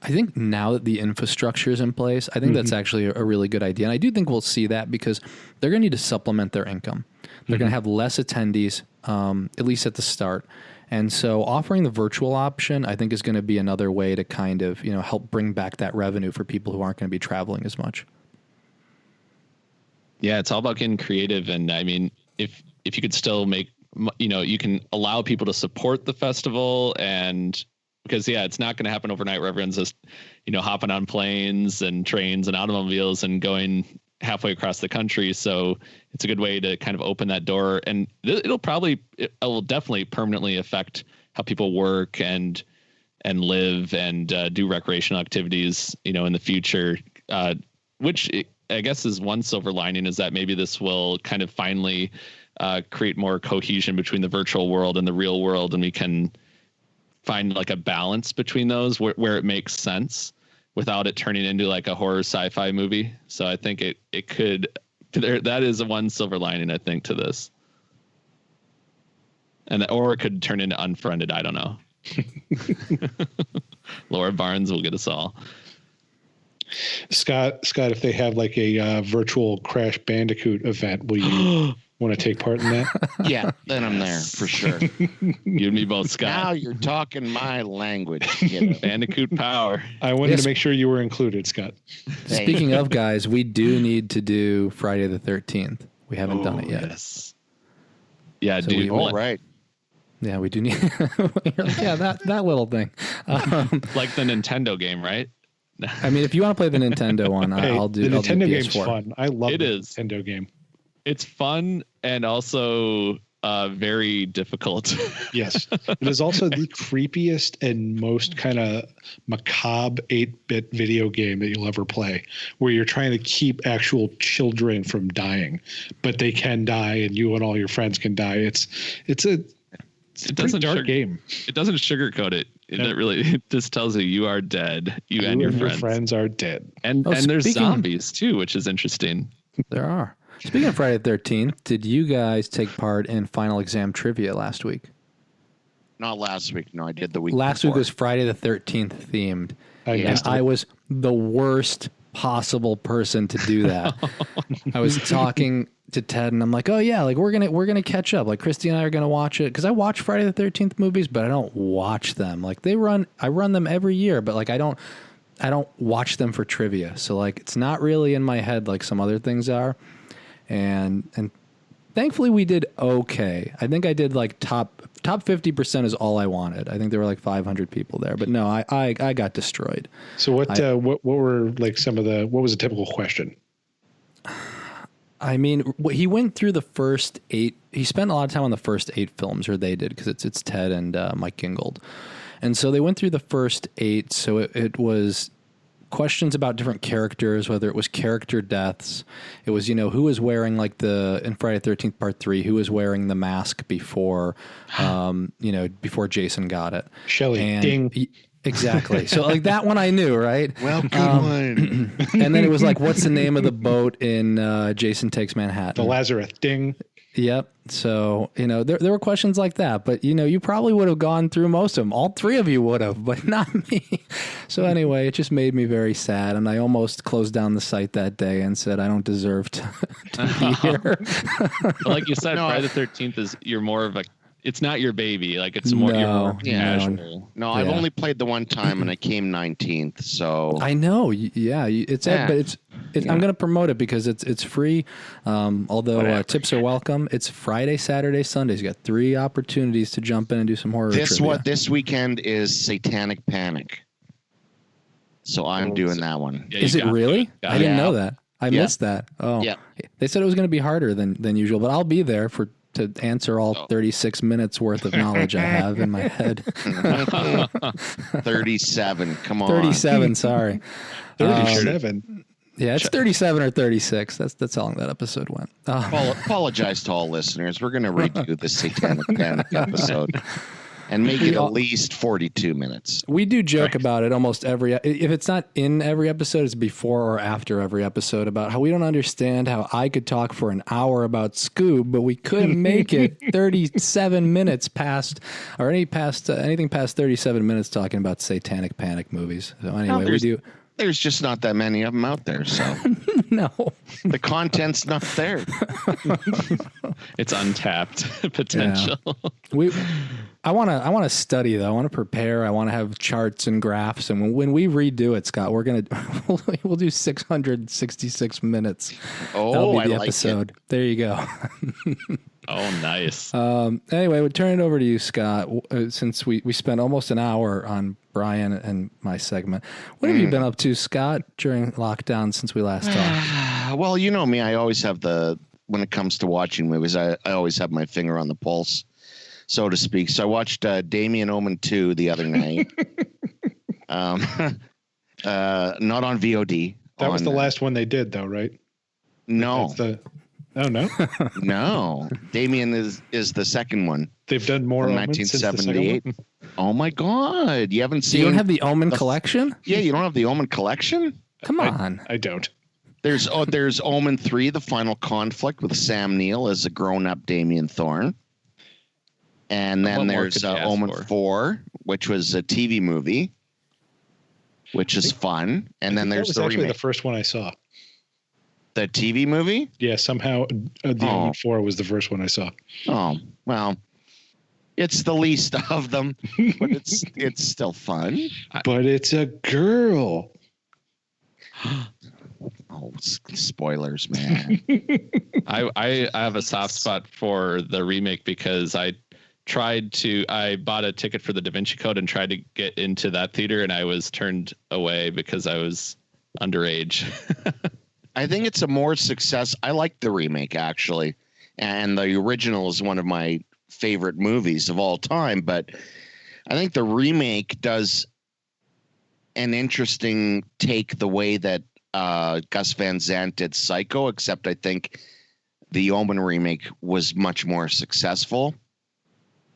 I think now that the infrastructure is in place, I think that's actually a really good idea. And I do think we'll see that because they're going to need to supplement their income. They're going to have less attendees, at least at the start. And so offering the virtual option, I think, is going to be another way to kind of, help bring back that revenue for people who aren't going to be traveling as much. Yeah, it's all about getting creative. And I mean, if you could still make, you can allow people to support the festival, and because it's not going to happen overnight where everyone's just, hopping on planes and trains and automobiles and going halfway across the country. So it's a good way to kind of open that door, and it will definitely permanently affect how people work and live and do recreational activities, in the future, which I guess is one silver lining, is that maybe this will kind of finally create more cohesion between the virtual world and the real world, and we can find like a balance between those where it makes sense without it turning into like a horror sci-fi movie. So I think it could, that is one silver lining, I think, to this. Or it could turn into Unfriended. I don't know. Laura Barnes will get us all. Scott, if they have like a virtual Crash Bandicoot event, will you want to take part in that? Yeah, then I'm there for sure. You and me both, Scott. Now you're talking my language. Bandicoot power. I wanted to make sure you were included, Scott. Speaking of, guys, we do need to do Friday the 13th. We haven't done it yet. Yes. Yeah, So dude. All right. Yeah, we do need. that little thing. Like the Nintendo game, right? I mean, if you want to play the Nintendo one, I'll do. The Nintendo game's PS4. fun. I love It the is. Nintendo game. It's fun and also very difficult. Yes. It is also the creepiest and most kind of macabre 8-bit video game that you'll ever play, where you're trying to keep actual children from dying, but they can die and you and all your friends can die. It's a pretty dark game. It doesn't sugarcoat it. It just tells you are dead. You and your friends are dead. And there's zombies too, which is interesting. There are. Speaking of Friday the 13th, did you guys take part in final exam trivia last week? Not last week. No, I did the week Last before. week was Friday the 13th themed. missed it. I was the worst possible person to do that. I was talking to Ted and I'm like, oh yeah, like we're gonna catch up. Like Christy and I are gonna watch it because I watch Friday the 13th movies, but I don't watch them. Like I run them every year, but like I don't watch them for trivia. So like it's not really in my head like some other things are. And thankfully we did okay. I think I did like top 50% is all I wanted. I think there were like 500 people there, but no, I got destroyed. So what were like what was a typical question? I mean, he went through the first 8. He spent a lot of time on the first 8 films, or they did, because it's Ted and Mike Gingold. And so they went through the first 8. So it was questions about different characters, whether it was character deaths. It was, who was wearing like in Friday the 13th Part 3, who was wearing the mask before, before Jason got it. Shelley, and ding. Exactly. So like that one I knew, right? Well, good one. And then it was like, what's the name of the boat in Jason Takes Manhattan? The Lazarus, ding. Yep. So, there were questions like that, but you probably would have gone through most of them. All 3 of you would have, but not me. So anyway, it just made me very sad. And I almost closed down the site that day and said, I don't deserve to be here. But like you said, Friday the 13th you're more of a, it's not your baby. Like it's more, you're more casual. No, I've only played the one time and I came 19th. So I know. Yeah. But I'm going to promote it because it's free. Although tips are welcome. It's Friday, Saturday, Sundays. You got 3 opportunities to jump in and do some horror trivia. This weekend is Satanic Panic. So I'm doing that one. Yeah, is it really? I didn't know that. I missed that. Oh, yeah. They said it was going to be harder than usual, but I'll be there for to answer all 36 minutes worth of knowledge I have in my head. 37. Come on. 37. Sorry. 37. Yeah, it's 37 or 36. That's how long that episode went. Apologize to all listeners. We're going to redo the Satanic Panic episode and make it at least 42 minutes. We do joke about it almost every. If it's not in every episode, it's before or after every episode about how we don't understand how I could talk for an hour about Scoob, but we couldn't make it 37 minutes past or anything past 37 minutes talking about Satanic Panic movies. So anyway, we do. There's just not that many of them out there, so no, the content's not there. It's untapped potential. Yeah. I want to study though. I want to prepare. I want to have charts and graphs. And when we redo it, Scott, we'll do 666 minutes. Oh, that'll be the like episode. It. There you go. Oh, nice. Anyway, we'll turn it over to you, Scott. Since we spent almost an hour on Bryan and my segment, what have you been up to, Scott, during lockdown since we last talked? Well, you know me. I always have when it comes to watching movies, I always have my finger on the pulse, so to speak. So I watched Damien Omen 2 the other night. Not on VOD. That was the last one they did, though, right? No. Oh, no? No. Damien is the second one. They've done more from Omens since the second 1978. Oh, my God. You haven't seen... You don't have the Omen collection? Yeah, you don't have the Omen collection? Come on. I don't. There's Omen 3, The Final Conflict, with Sam Neill as a grown-up Damien Thorne. And then there's Omen 4, which was a TV movie, which is fun. And then there's the actually remake. The first one I saw. The TV movie? Yeah, somehow the Omen 4 was the first one I saw. Oh, well, it's the least of them, but it's still fun. But it's a girl. Oh, spoilers, man. I have a soft spot for the remake because I bought a ticket for the Da Vinci Code and tried to get into that theater, and I was turned away because I was underage. I think it's a more success. I like the remake, actually. And the original is one of my favorite movies of all time. But I think the remake does an interesting take the way that Gus Van Sant did Psycho, except I think the Omen remake was much more successful.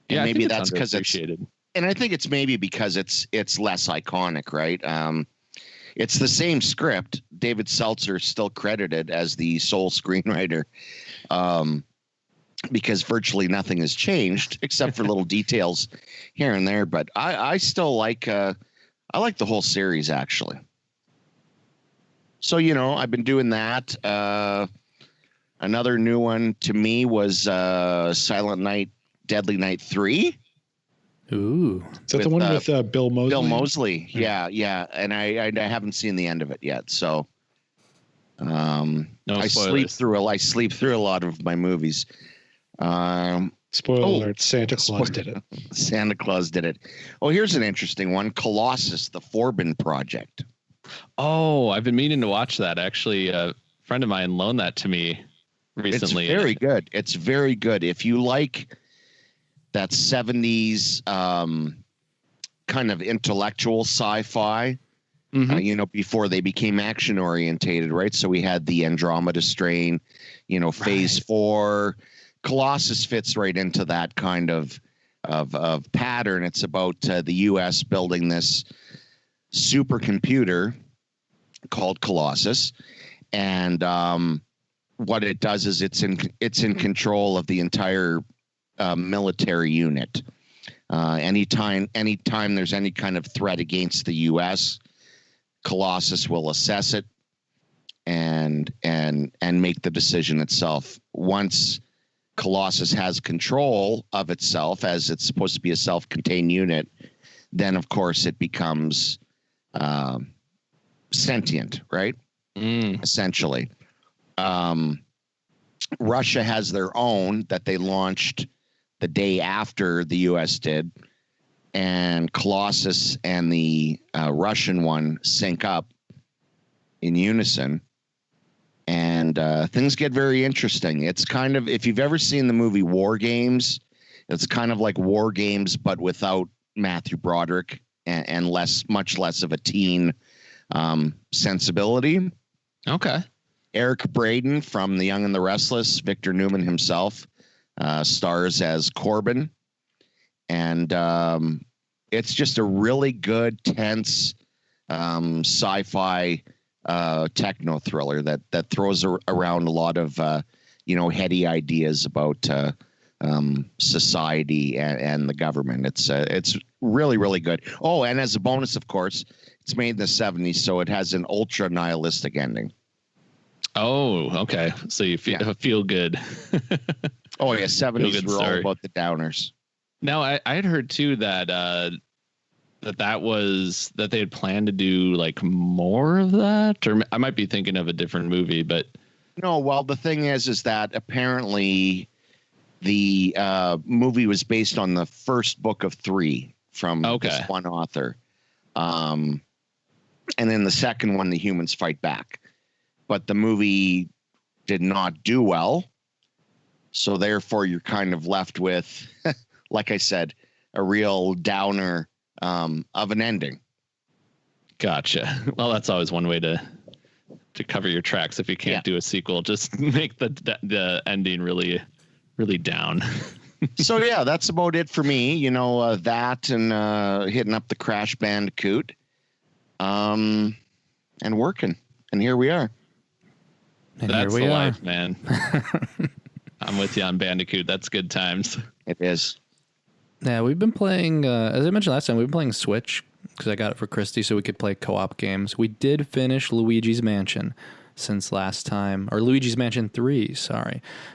And yeah, maybe that's because it's and I think it's maybe because it's less iconic, right? It's the same script. David Seltzer is still credited as the sole screenwriter, because virtually nothing has changed except for little details here and there. But I still like I like the whole series, actually. So, I've been doing that. Another new one to me was Silent Night, Deadly Night 3. Ooh. Is that the one with Bill Moseley? Bill Moseley. Yeah. And I haven't seen the end of it yet. So I sleep through a lot of my movies. Spoiler alert, Santa Claus did it. Santa Claus did it. Oh, here's an interesting one. Colossus, the Forbin Project. Oh, I've been meaning to watch that. Actually, a friend of mine loaned that to me recently. It's very good. It's very good. If you like that 70s kind of intellectual sci-fi, before they became action orientated, right? So we had the Andromeda Strain, Phase 4. Colossus fits right into that kind of pattern. It's about the U.S. building this supercomputer called Colossus, and what it does is it's in control of the entire military unit. Anytime there's any kind of threat against the U.S., Colossus will assess it and make the decision itself. Once Colossus has control of itself, as it's supposed to be a self-contained unit, then of course it becomes sentient, right? Essentially. Russia has their own that they launched the day after the U.S. did, and Colossus and the Russian one sync up in unison, and things get very interesting. It's kind of, if you've ever seen the movie War Games, it's kind of like War Games, but without Matthew Broderick and much less of a teen sensibility. Okay. Eric Braeden from The Young and the Restless, Victor Newman himself, stars as Corbin. And it's just a really good, tense sci-fi techno thriller that throws around a lot of heady ideas about society and the government. It's really, really good. Oh, and as a bonus, of course, it's made in the 70s, so it has an ultra nihilistic ending. Oh, okay. So you feel good. Oh yeah, 70s were all about the downers. Now I had heard too that that they had planned to do like more of that, or I might be thinking of a different movie, but no. Well, the thing is that apparently the movie was based on the first book of 3 from this one author, and then the second one, the humans fight back. But the movie did not do well. So therefore you're kind of left with, like I said, a real downer of an ending. Gotcha. Well, that's always one way to cover your tracks. If you can't do a sequel, just make the ending really, really down. So yeah, that's about it for me. That and hitting up the Crash Bandicoot and working. And here we are. And that's the life, man. I'm with you on Bandicoot. That's good times. It is. Yeah, we've been playing, as I mentioned last time, we've been playing Switch because I got it for Christy so we could play co-op games. We did finish Luigi's Mansion since last time, or Luigi's Mansion 3,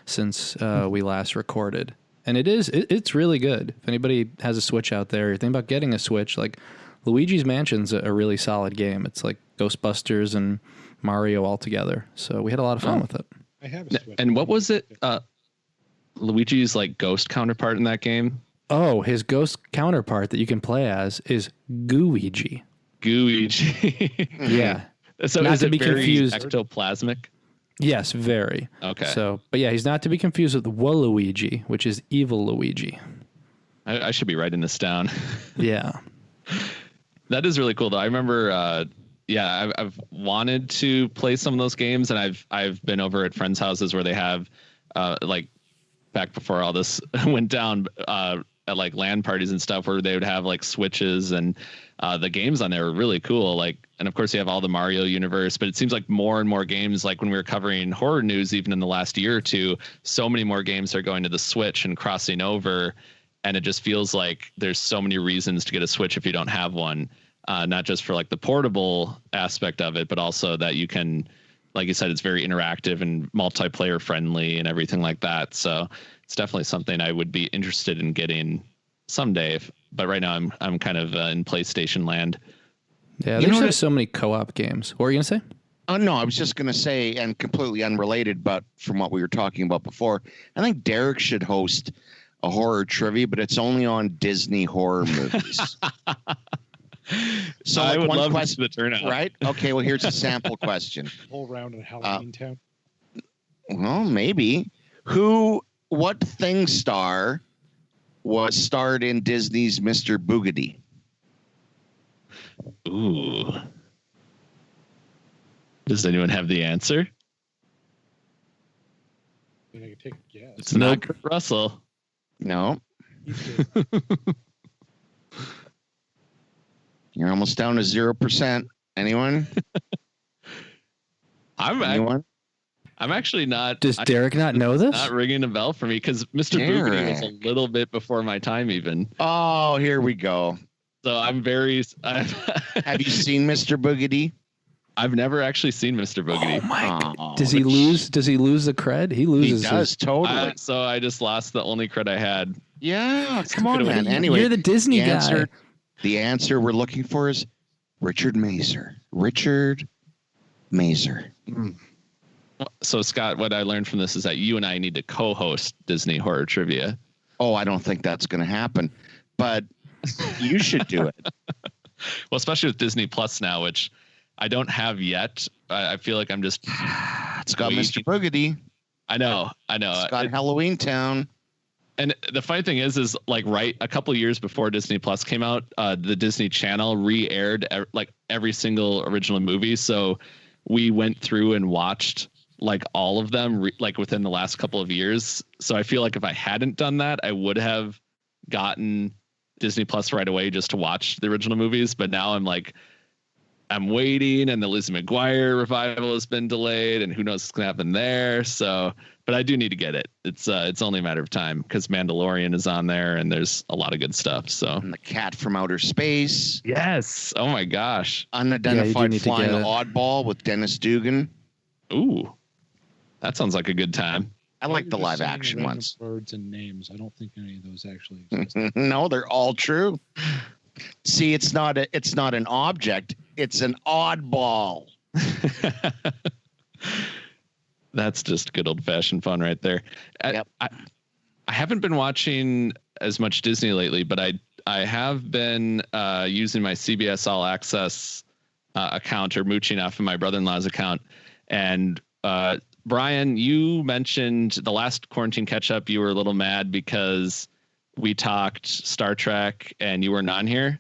since we last recorded. And it's really good. If anybody has a Switch out there, you're thinking about getting a Switch, like Luigi's Mansion's a really solid game. It's like Ghostbusters and Mario all together. So we had a lot of fun with it. I have a Switch. And what was it? Luigi's like ghost counterpart in that game? Oh, his ghost counterpart that you can play as is Gooigi. Gooigi. Yeah. So not is to it be very confused. ectoplasmic? Yes, very. Okay. So, but yeah, he's not to be confused with Waluigi, which is evil Luigi. I should be writing this down. Yeah. That is really cool though. I remember I've wanted to play some of those games, and I've been over at friends' houses where they have like back before all this went down at like LAN parties and stuff, where they would have like Switches, and the games on there were really cool. Like, and of course you have all the Mario universe, but it seems like more and more games, like when we were covering horror news, even in the last year or two, so many more games are going to the Switch and crossing over. And it just feels like there's so many reasons to get a Switch if you don't have one. Not just for like the portable aspect of it, but also that you can, like you said, it's very interactive and multiplayer friendly and everything like that. So it's definitely something I would be interested in getting someday. But right now I'm kind of in PlayStation land. Yeah, there's so many co-op games. What were you going to say? Oh, no, I was just going to say, and completely unrelated, but from what we were talking about before, I think Derek should host a horror trivia, but it's only on Disney horror movies. So I like would one love question, the turnout. right? Okay, well, here's a sample question. Whole round in Halloween Town. Well, maybe. What thing star was starred in Disney's Mr. Boogedy? Ooh. Does anyone have the answer? I mean, I could take a guess. It's not Kurt Russell. No. He's good. You're almost down to 0%. Anyone? Anyone? I'm actually not. Does Derek not know this? Not ringing a bell for me because Mr. Boogedy was a little bit before my time even. Oh, here we go. So I'm very. Have you seen Mr. Boogedy? I've never actually seen Mr. Boogedy. Oh my! Does he lose? Does he lose the cred? He loses. He does totally. So I just lost the only cred I had. Yeah, come on, man. Anyway, you're the Disney guy. The answer we're looking for is Richard Mazer. Richard Mazer. So Scott, what I learned from this is that you and I need to co-host Disney Horror Trivia. Oh, I don't think that's going to happen, but you should do it. Well, especially with Disney Plus now, which I don't have yet. I feel like I'm just It's got waiting. Mr. Boogedy. I know. It's got Halloween Town. And the funny thing is like right a couple years before Disney Plus came out, the Disney Channel re-aired like every single original movie. So we went through and watched like all of them like within the last couple of years. So I feel like if I hadn't done that, I would have gotten Disney Plus right away just to watch the original movies. But now I'm waiting, and the Lizzie McGuire revival has been delayed, and who knows what's gonna happen there. So, but I do need to get it. It's only a matter of time because Mandalorian is on there, and there's a lot of good stuff. So, And the Cat from Outer Space. yes. Oh my gosh. Unidentified need to Flying get it. Oddball with Dennis Dugan. Ooh, that sounds like a good time. I like the You're just live saying action random ones. Words and names. I don't think any of those actually exist. No, they're all true. See, it's not an object. It's an oddball. That's just good old fashioned fun right there. Yep. I haven't been watching as much Disney lately, but I have been using my CBS All Access account, or mooching off of my brother-in-law's account. And Brian, you mentioned the last quarantine catch up, you were a little mad because we talked Star Trek and you weren't on here.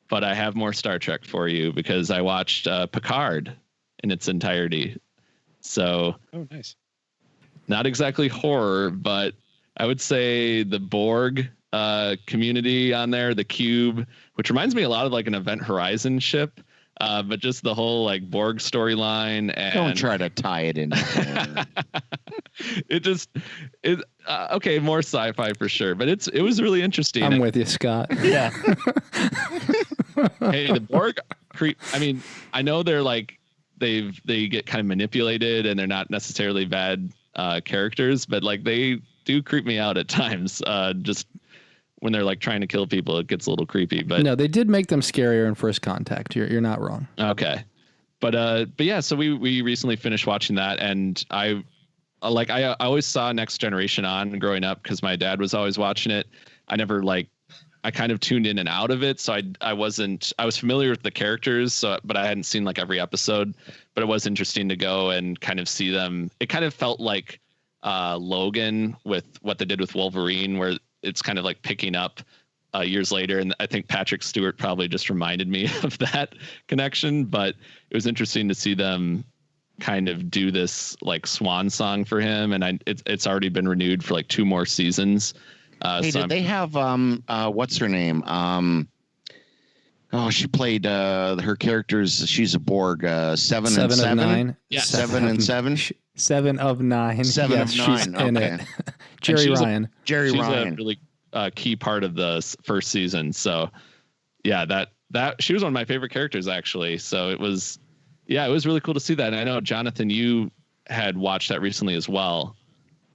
But I have more Star Trek for you because I watched Picard in its entirety. So, Oh, nice. not exactly horror, but I would say the Borg community on there, the Cube, which reminds me a lot of like an Event Horizon ship, but just the whole like Borg storyline. And Don't try to tie it in. okay, more sci-fi for sure, but it was really interesting. I'm with you, Scott. Yeah. Hey, the Borg I mean, I know they're like they get kind of manipulated and they're not necessarily bad characters, but like they do creep me out at times. Just when they're like trying to kill people, it gets a little creepy. But No, they did make them scarier in First Contact. You're not wrong. okay. But yeah, so we recently finished watching that, and I always saw Next Generation on growing up because my dad was always watching it. I kind of tuned in and out of it, so I was familiar with the characters, but I hadn't seen like every episode. But it was interesting to go and kind of see them. It kind of felt like Logan with what they did with Wolverine, where it's kind of like picking up years later. And I think Patrick Stewart probably just reminded me of that connection. But it was interesting to see them kind of do this like swan song for him, and it's already been renewed for like 2 more seasons. Hey, did they have what's her name? She played her characters. She's a Borg. 7 and 7. 9. Yeah. 7 and 7. 7 of 9. 7 yes, of 9. She's in Okay. it. Jerry Ryan. Jerry she's Ryan. a really key part of the first season. So yeah, that she was one of my favorite characters actually. So it was really cool to see that. And I know Jonathan, you had watched that recently as well,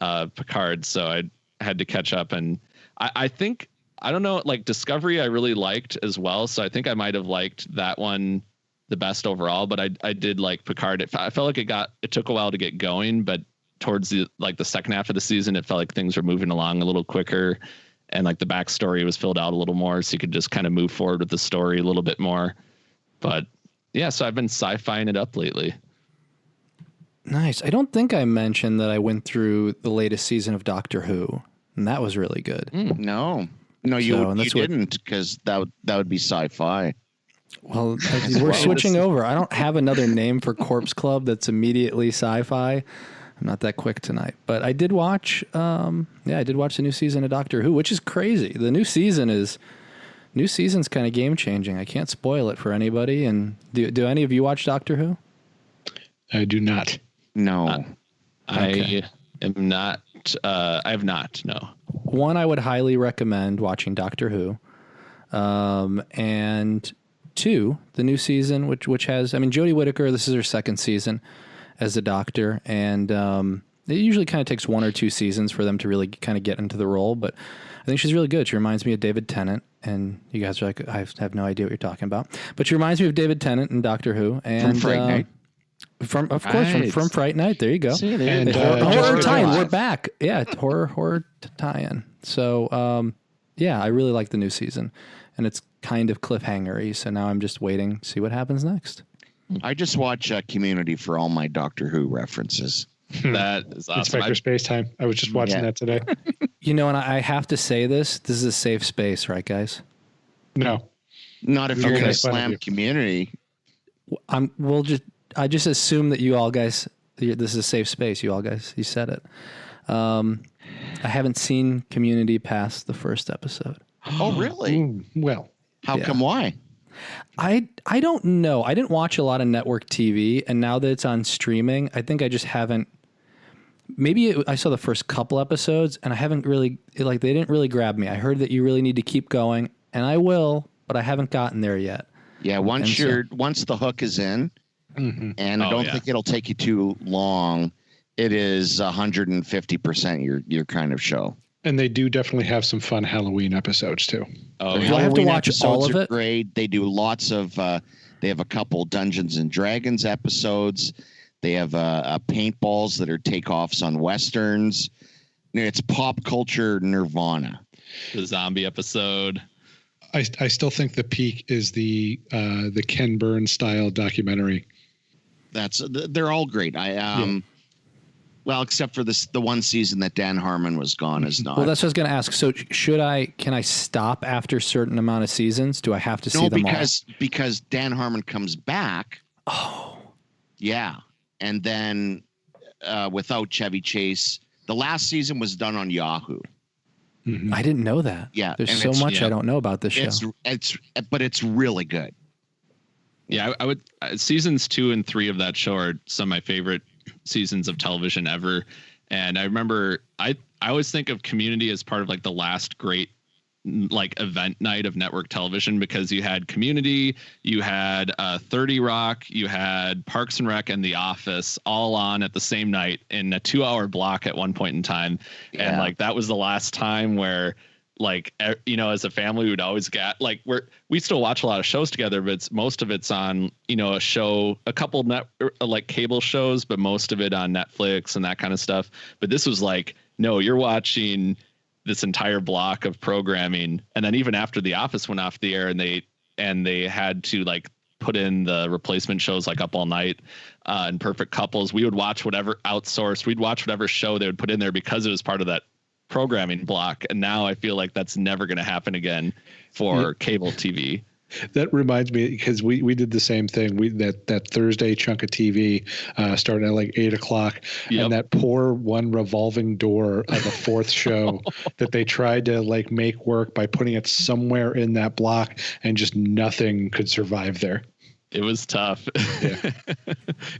Picard. So I had to catch up, and I think, I don't know, like Discovery I really liked as well, so I think I might have liked that one the best overall, but I did like Picard. I felt like it took a while to get going, but towards the second half of the season it felt like things were moving along a little quicker, and like the backstory was filled out a little more, so you could just kind of move forward with the story a little bit more. But yeah, so I've been sci-fiing it up lately. Nice. I don't think I mentioned that I went through the latest season of Doctor Who, and that was really good. No, So, you and that's what- didn't, because that would be sci-fi. Well, we're switching over. I don't have another name for Corpse Club that's immediately sci-fi. I'm not that quick tonight, but I did watch. I did watch the new season of Doctor Who, which is crazy. The new season's kind of game changing. I can't spoil it for anybody. And do any of you watch Doctor Who? I do not. No. Okay. I am not. I have not. No. One, I would highly recommend watching Doctor Who, and 2, the new season, which has, Jodie Whittaker. This is her second season as a Doctor, and it usually kind of takes 1 or 2 seasons for them to really kind of get into the role. But I think she's really good. She reminds me of David Tennant, and you guys are like, I have no idea what you're talking about, but she reminds me of David Tennant in Doctor Who, and From Fright Night. From Right. Fright Night. There you go. See, And, Horror Jessica tie-in. Alive. We're back. Yeah, horror tie-in. So, I really like the new season, and it's kind of cliffhanger-y. So now I'm just waiting to see what happens next. I just watch Community for all my Doctor Who references. That is awesome. Inspector Space Time. I was just watching that today. And I have to say this is a safe space, right, guys? No. Not if you're going to slam Community. I just assume that you all guys, this is a safe space. You all guys, you said it. I haven't seen Community past the first episode. Oh, really? Well, how come? Why? I don't know. I didn't watch a lot of network TV, and now that it's on streaming, I think I just haven't. Maybe I saw the first couple episodes, and I haven't really they didn't really grab me. I heard that you really need to keep going, and I will, but I haven't gotten there yet. Yeah, once the hook is in, and I don't think it'll take you too long. It is 150% your kind of show. And they do definitely have some fun Halloween episodes too. Oh, do I have to watch all of it? Great. They do lots of. They have a couple Dungeons and Dragons episodes. They have paintballs that are takeoffs on westerns. It's pop culture nirvana. The zombie episode. I still think the peak is the Ken Burns style documentary. They're all great. Well, except for the one season that Dan Harmon was gone is not. Well, that's what I was going to ask. So can I stop after a certain amount of seasons? Do I have to see them all? Because Dan Harmon comes back. Oh. Yeah. And then without Chevy Chase, the last season was done on Yahoo. I didn't know that. Yeah. There's so much I don't know about this show. But it's really good. Yeah, I would. Seasons 2 and 3 of that show are some of my favorite seasons of television ever. And I remember I always think of Community as part of like the last great like event night of network television, because you had Community, you had 30 Rock, you had Parks and Rec and The Office all on at the same night in a 2-hour block at one point in time. Yeah. And like that was the last time where like, as a family, we'd always get like we still watch a lot of shows together, but most of it's on, a couple like cable shows, but most of it on Netflix and that kind of stuff. But this was like, no, you're watching this entire block of programming. And then even after The Office went off the air and they had to like put in the replacement shows like Up All Night and Perfect Couples, we would watch whatever we'd watch whatever show they would put in there because it was part of that programming block. And now I feel like that's never going to happen again for cable TV. That reminds me, because we did the same thing. That Thursday chunk of TV starting at like 8:00, and that poor one revolving door of a fourth show that they tried to like make work by putting it somewhere in that block, and just nothing could survive there. It was tough. Yeah.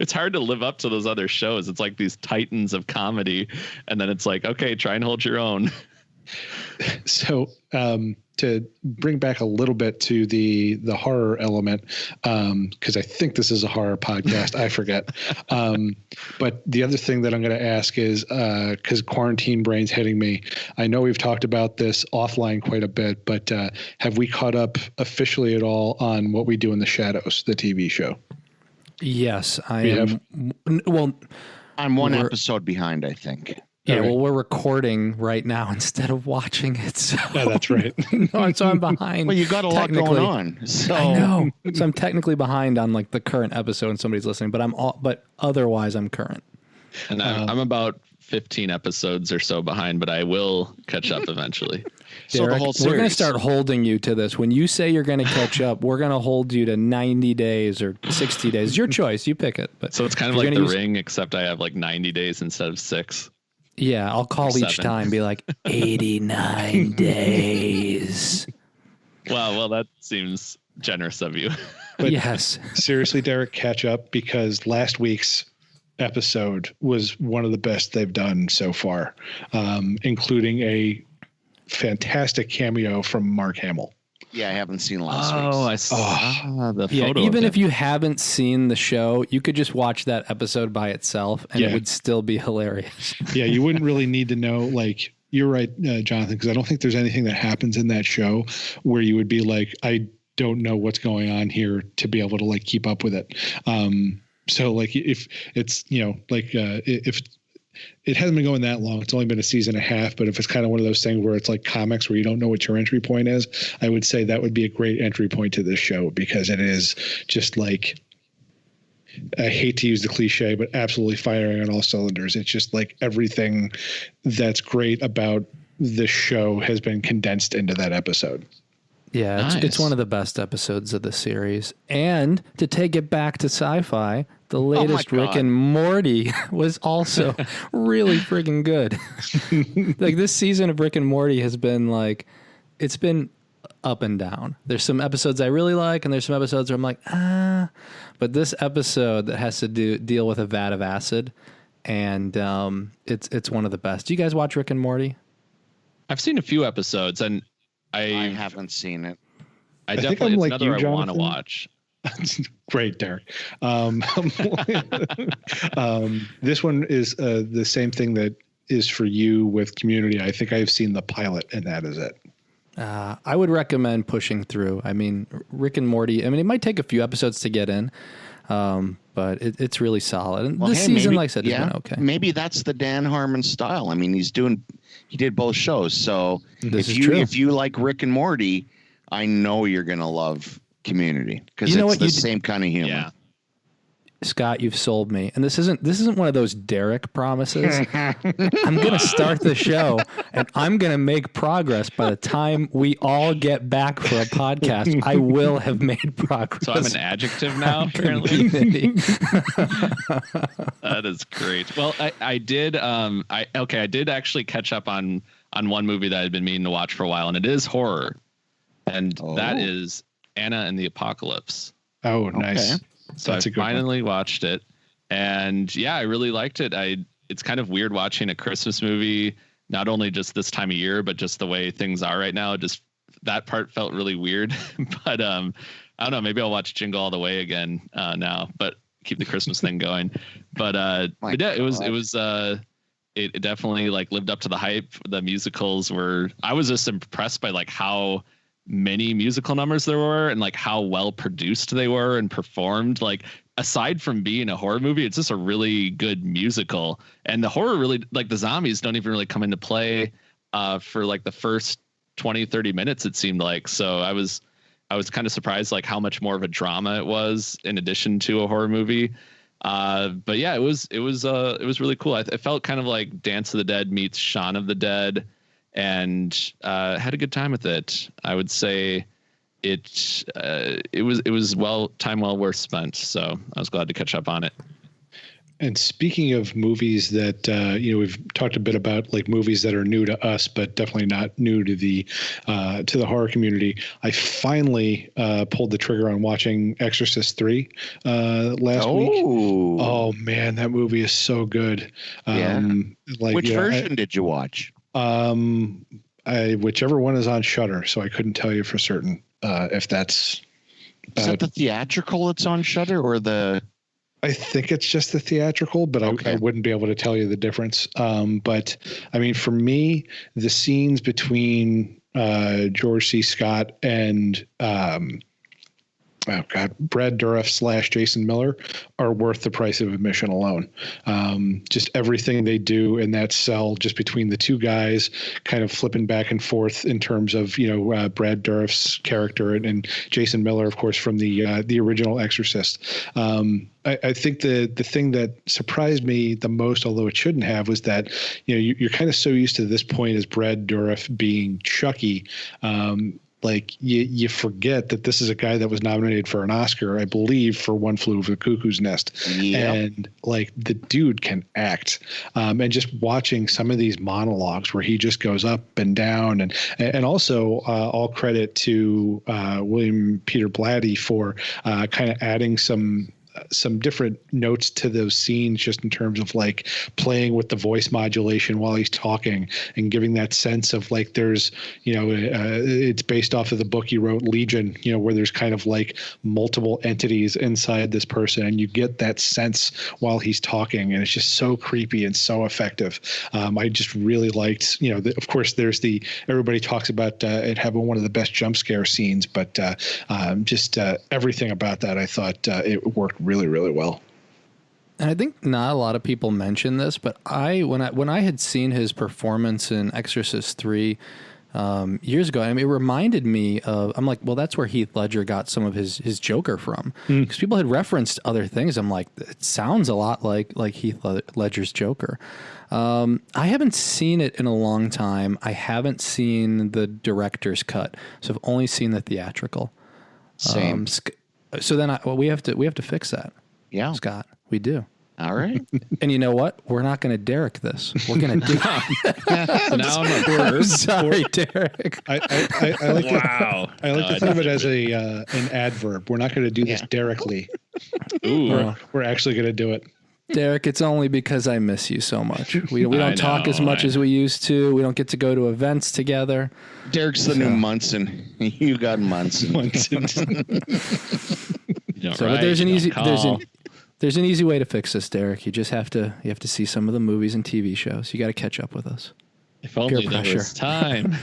It's hard to live up to those other shows. It's like these titans of comedy, and then it's like, okay, try and hold your own. So to bring back a little bit to the horror element, because I think this is a horror podcast, I forget. But the other thing that I'm going to ask is, because quarantine brain's hitting me, I know we've talked about this offline quite a bit, but have we caught up officially at all on What We Do in the Shadows, the TV show? Yes, I am. Well, I'm one episode behind, I think. Yeah, well, we're recording right now instead of watching it. So. Yeah, that's right. So I'm behind. Well, you got a lot going on. So. I know. So I'm technically behind on like the current episode and somebody's listening, but otherwise I'm current. And I'm about 15 episodes or so behind, but I will catch up eventually. So Derek, we're going to start holding you to this. When you say you're going to catch up, we're going to hold you to 90 days or 60 days. It's your choice. You pick it. But so it's kind of like The Ring, except I have like 90 days instead of 6. Yeah, I'll call each time, be like 89 days. Well, that seems generous of you. But yes. Seriously, Derek, catch up, because last week's episode was one of the best they've done so far, including a fantastic cameo from Mark Hamill. Yeah, I haven't seen last week. I saw the photo. Even if you haven't seen the show, you could just watch that episode by itself, and it would still be hilarious. Yeah, you wouldn't really need to know. Like, you're right, Jonathan, because I don't think there's anything that happens in that show where you would be like, I don't know what's going on here to be able to like keep up with it. So like if it's if it hasn't been going that long, it's only been a season and a half, but if it's kind of one of those things where it's like comics where you don't know what your entry point is, I would say that would be a great entry point to this show, because it is just like, I hate to use the cliche, but absolutely firing on all cylinders. It's just like everything that's great about this show has been condensed into that episode. Yeah, Nice. it's one of the best episodes of the series. And to take it back to sci-fi, the latest God. Rick and Morty was also really freaking good. Like this season of Rick and Morty has been like, it's been up and down. There's some episodes I really like, and there's some episodes where I'm like, but this episode that has to deal with a vat of acid, and it's one of the best. Do you guys watch Rick and Morty? I've seen a few episodes, and I haven't seen it. I think definitely, I'm it's like another you, I want to Jonathan. watch. Great, Derek. This one is the same thing that is for you with Community. I think I've seen the pilot, and that is it. I would recommend pushing through. I mean, Rick and Morty, I mean, it might take a few episodes to get in, but it's really solid. And this season, maybe, like I said, has been okay. Maybe that's the Dan Harmon style. I mean, he did both shows. So This is true. if you like Rick and Morty, I know you're going to love Community because You know it's what? the same kind of humor. Yeah. Scott, you've sold me. And this isn't one of those Derek promises. I'm going to start the show and I'm going to make progress by the time we all get back for a podcast. I will have made progress. So I'm an adjective now, apparently. That is great. Well, I did actually catch up on one movie that I'd been meaning to watch for a while, and it is horror. And that is Anna and the Apocalypse. Oh, nice. Okay. So That's a I good one. finally watched it, and yeah, I really liked it. It's kind of weird watching a Christmas movie, not only just this time of year, but just the way things are right now. Just that part felt really weird, but I don't know. Maybe I'll watch Jingle All the Way again now, but keep the Christmas thing going. But yeah, it definitely like lived up to the hype. The musicals I was just impressed by like how many musical numbers there were and like how well produced they were and performed. Like aside from being a horror movie, it's just a really good musical, and the horror really, like the zombies don't even really come into play for like the first 20-30 minutes, it seemed like. So I was kind of surprised like how much more of a drama it was in addition to a horror movie. But yeah, it was really cool. It felt kind of like Dance of the Dead meets Shaun of the Dead, and had a good time with it. I would say it was well worth spent. So I was glad to catch up on it. And speaking of movies that we've talked a bit about, like movies that are new to us, but definitely not new to the horror community. I finally pulled the trigger on watching Exorcist III last week. Oh man, that movie is so good. Which version did you watch? Whichever one is on Shudder. So I couldn't tell you for certain if that's. Is that the theatrical that's on Shudder or the? I think it's just the theatrical, but I wouldn't be able to tell you the difference. But I mean, for me, the scenes between George C. Scott and Brad Dourif / Jason Miller are worth the price of admission alone. Just everything they do in that cell, just between the two guys, kind of flipping back and forth in terms of Brad Dourif's character and Jason Miller, of course, from the original Exorcist. I think the thing that surprised me the most, although it shouldn't have, was that you're kind of so used to this point as Brad Dourif being Chucky. Like you forget that this is a guy that was nominated for an Oscar, I believe, for One Flew Over the Cuckoo's Nest. Yep. And like the dude can act. And just watching some of these monologues where he just goes up and down, and also all credit to William Peter Blatty for kind of adding some different notes to those scenes, just in terms of like playing with the voice modulation while he's talking and giving that sense of like there's, it's based off of the book he wrote, Legion, where there's kind of like multiple entities inside this person, and you get that sense while he's talking, and it's just so creepy and so effective. I just really liked, of course there's everybody talks about it having one of the best jump scare scenes, but just everything about that, I thought it worked really, really well. And I think not a lot of people mention this, but when I had seen his performance in Exorcist III, years ago. I mean, it reminded me of, I'm like, well, that's where Heath Ledger got some of his Joker from. Because people had referenced other things. I'm like, it sounds a lot like Heath Ledger's Joker. I haven't seen it in a long time. I haven't seen the director's cut, so I've only seen the theatrical. Same. So then we have to fix that. Yeah. Scott, we do. All right. And you know what? We're not going to Derek this. We're going to do. So now I'm a perv. Sorry, Derek. I like Wow. I like to think of it as an adverb. We're not going to do this Derekly. Ooh. We're actually going to do it. Derek, it's only because I miss you so much. We don't talk as much I as we used to. We don't get to go to events together. Derek's the new Munson. You got Munson. But there's an easy way to fix this, Derek. You just have to see some of the movies and TV shows. You got to catch up with us. If only there was time.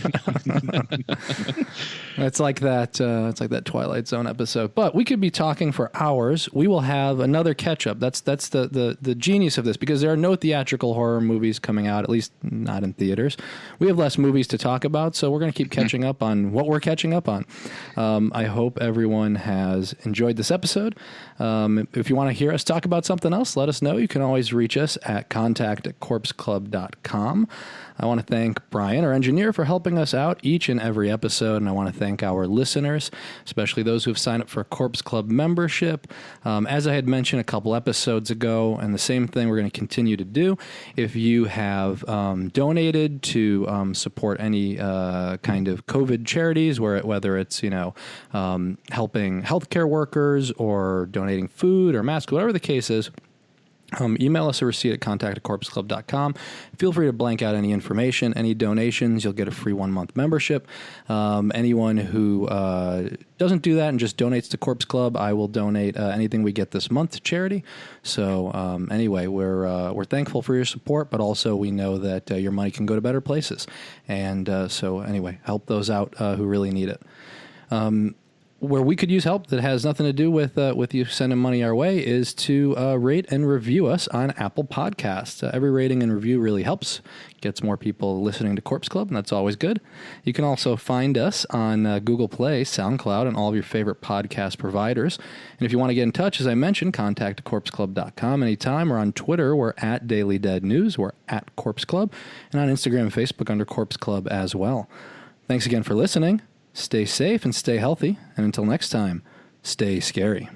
It's like that. It's like that Twilight Zone episode. But we could be talking for hours. We will have another catch up. That's the genius of this, because there are no theatrical horror movies coming out, at least not in theaters. We have less movies to talk about, so we're going to keep catching up on what we're catching up on. I hope everyone has enjoyed this episode. If you want to hear us talk about something else, let us know. You can always reach us at contact@corpseclub.com. I want to thank Bryan, our engineer, for helping us out each and every episode, and I want to thank our listeners, especially those who have signed up for Corpse Club membership. As I had mentioned a couple episodes ago, and the same thing we're going to continue to do, if you have donated to support any kind of COVID charities, whether it's helping healthcare workers or donating food or masks, whatever the case is, email us a receipt at contact@corpseclub.com. Feel free to blank out any information, any donations. You'll get a free 1-month membership. Anyone who doesn't do that and just donates to Corpse Club, I will donate anything we get this month to charity. So anyway, we're thankful for your support, but also we know that your money can go to better places. And so anyway, help those out who really need it. Where we could use help that has nothing to do with you sending money our way is to rate and review us on Apple Podcasts. Every rating and review really helps, gets more people listening to Corpse Club, and that's always good. You can also find us on Google Play, SoundCloud, and all of your favorite podcast providers. And if you want to get in touch, as I mentioned, contact corpseclub.com anytime. Or on Twitter, we're at Daily Dead News, we're at Corpse Club, and on Instagram and Facebook under Corpse Club as well. Thanks again for listening. Stay safe and stay healthy. And until next time, stay scary.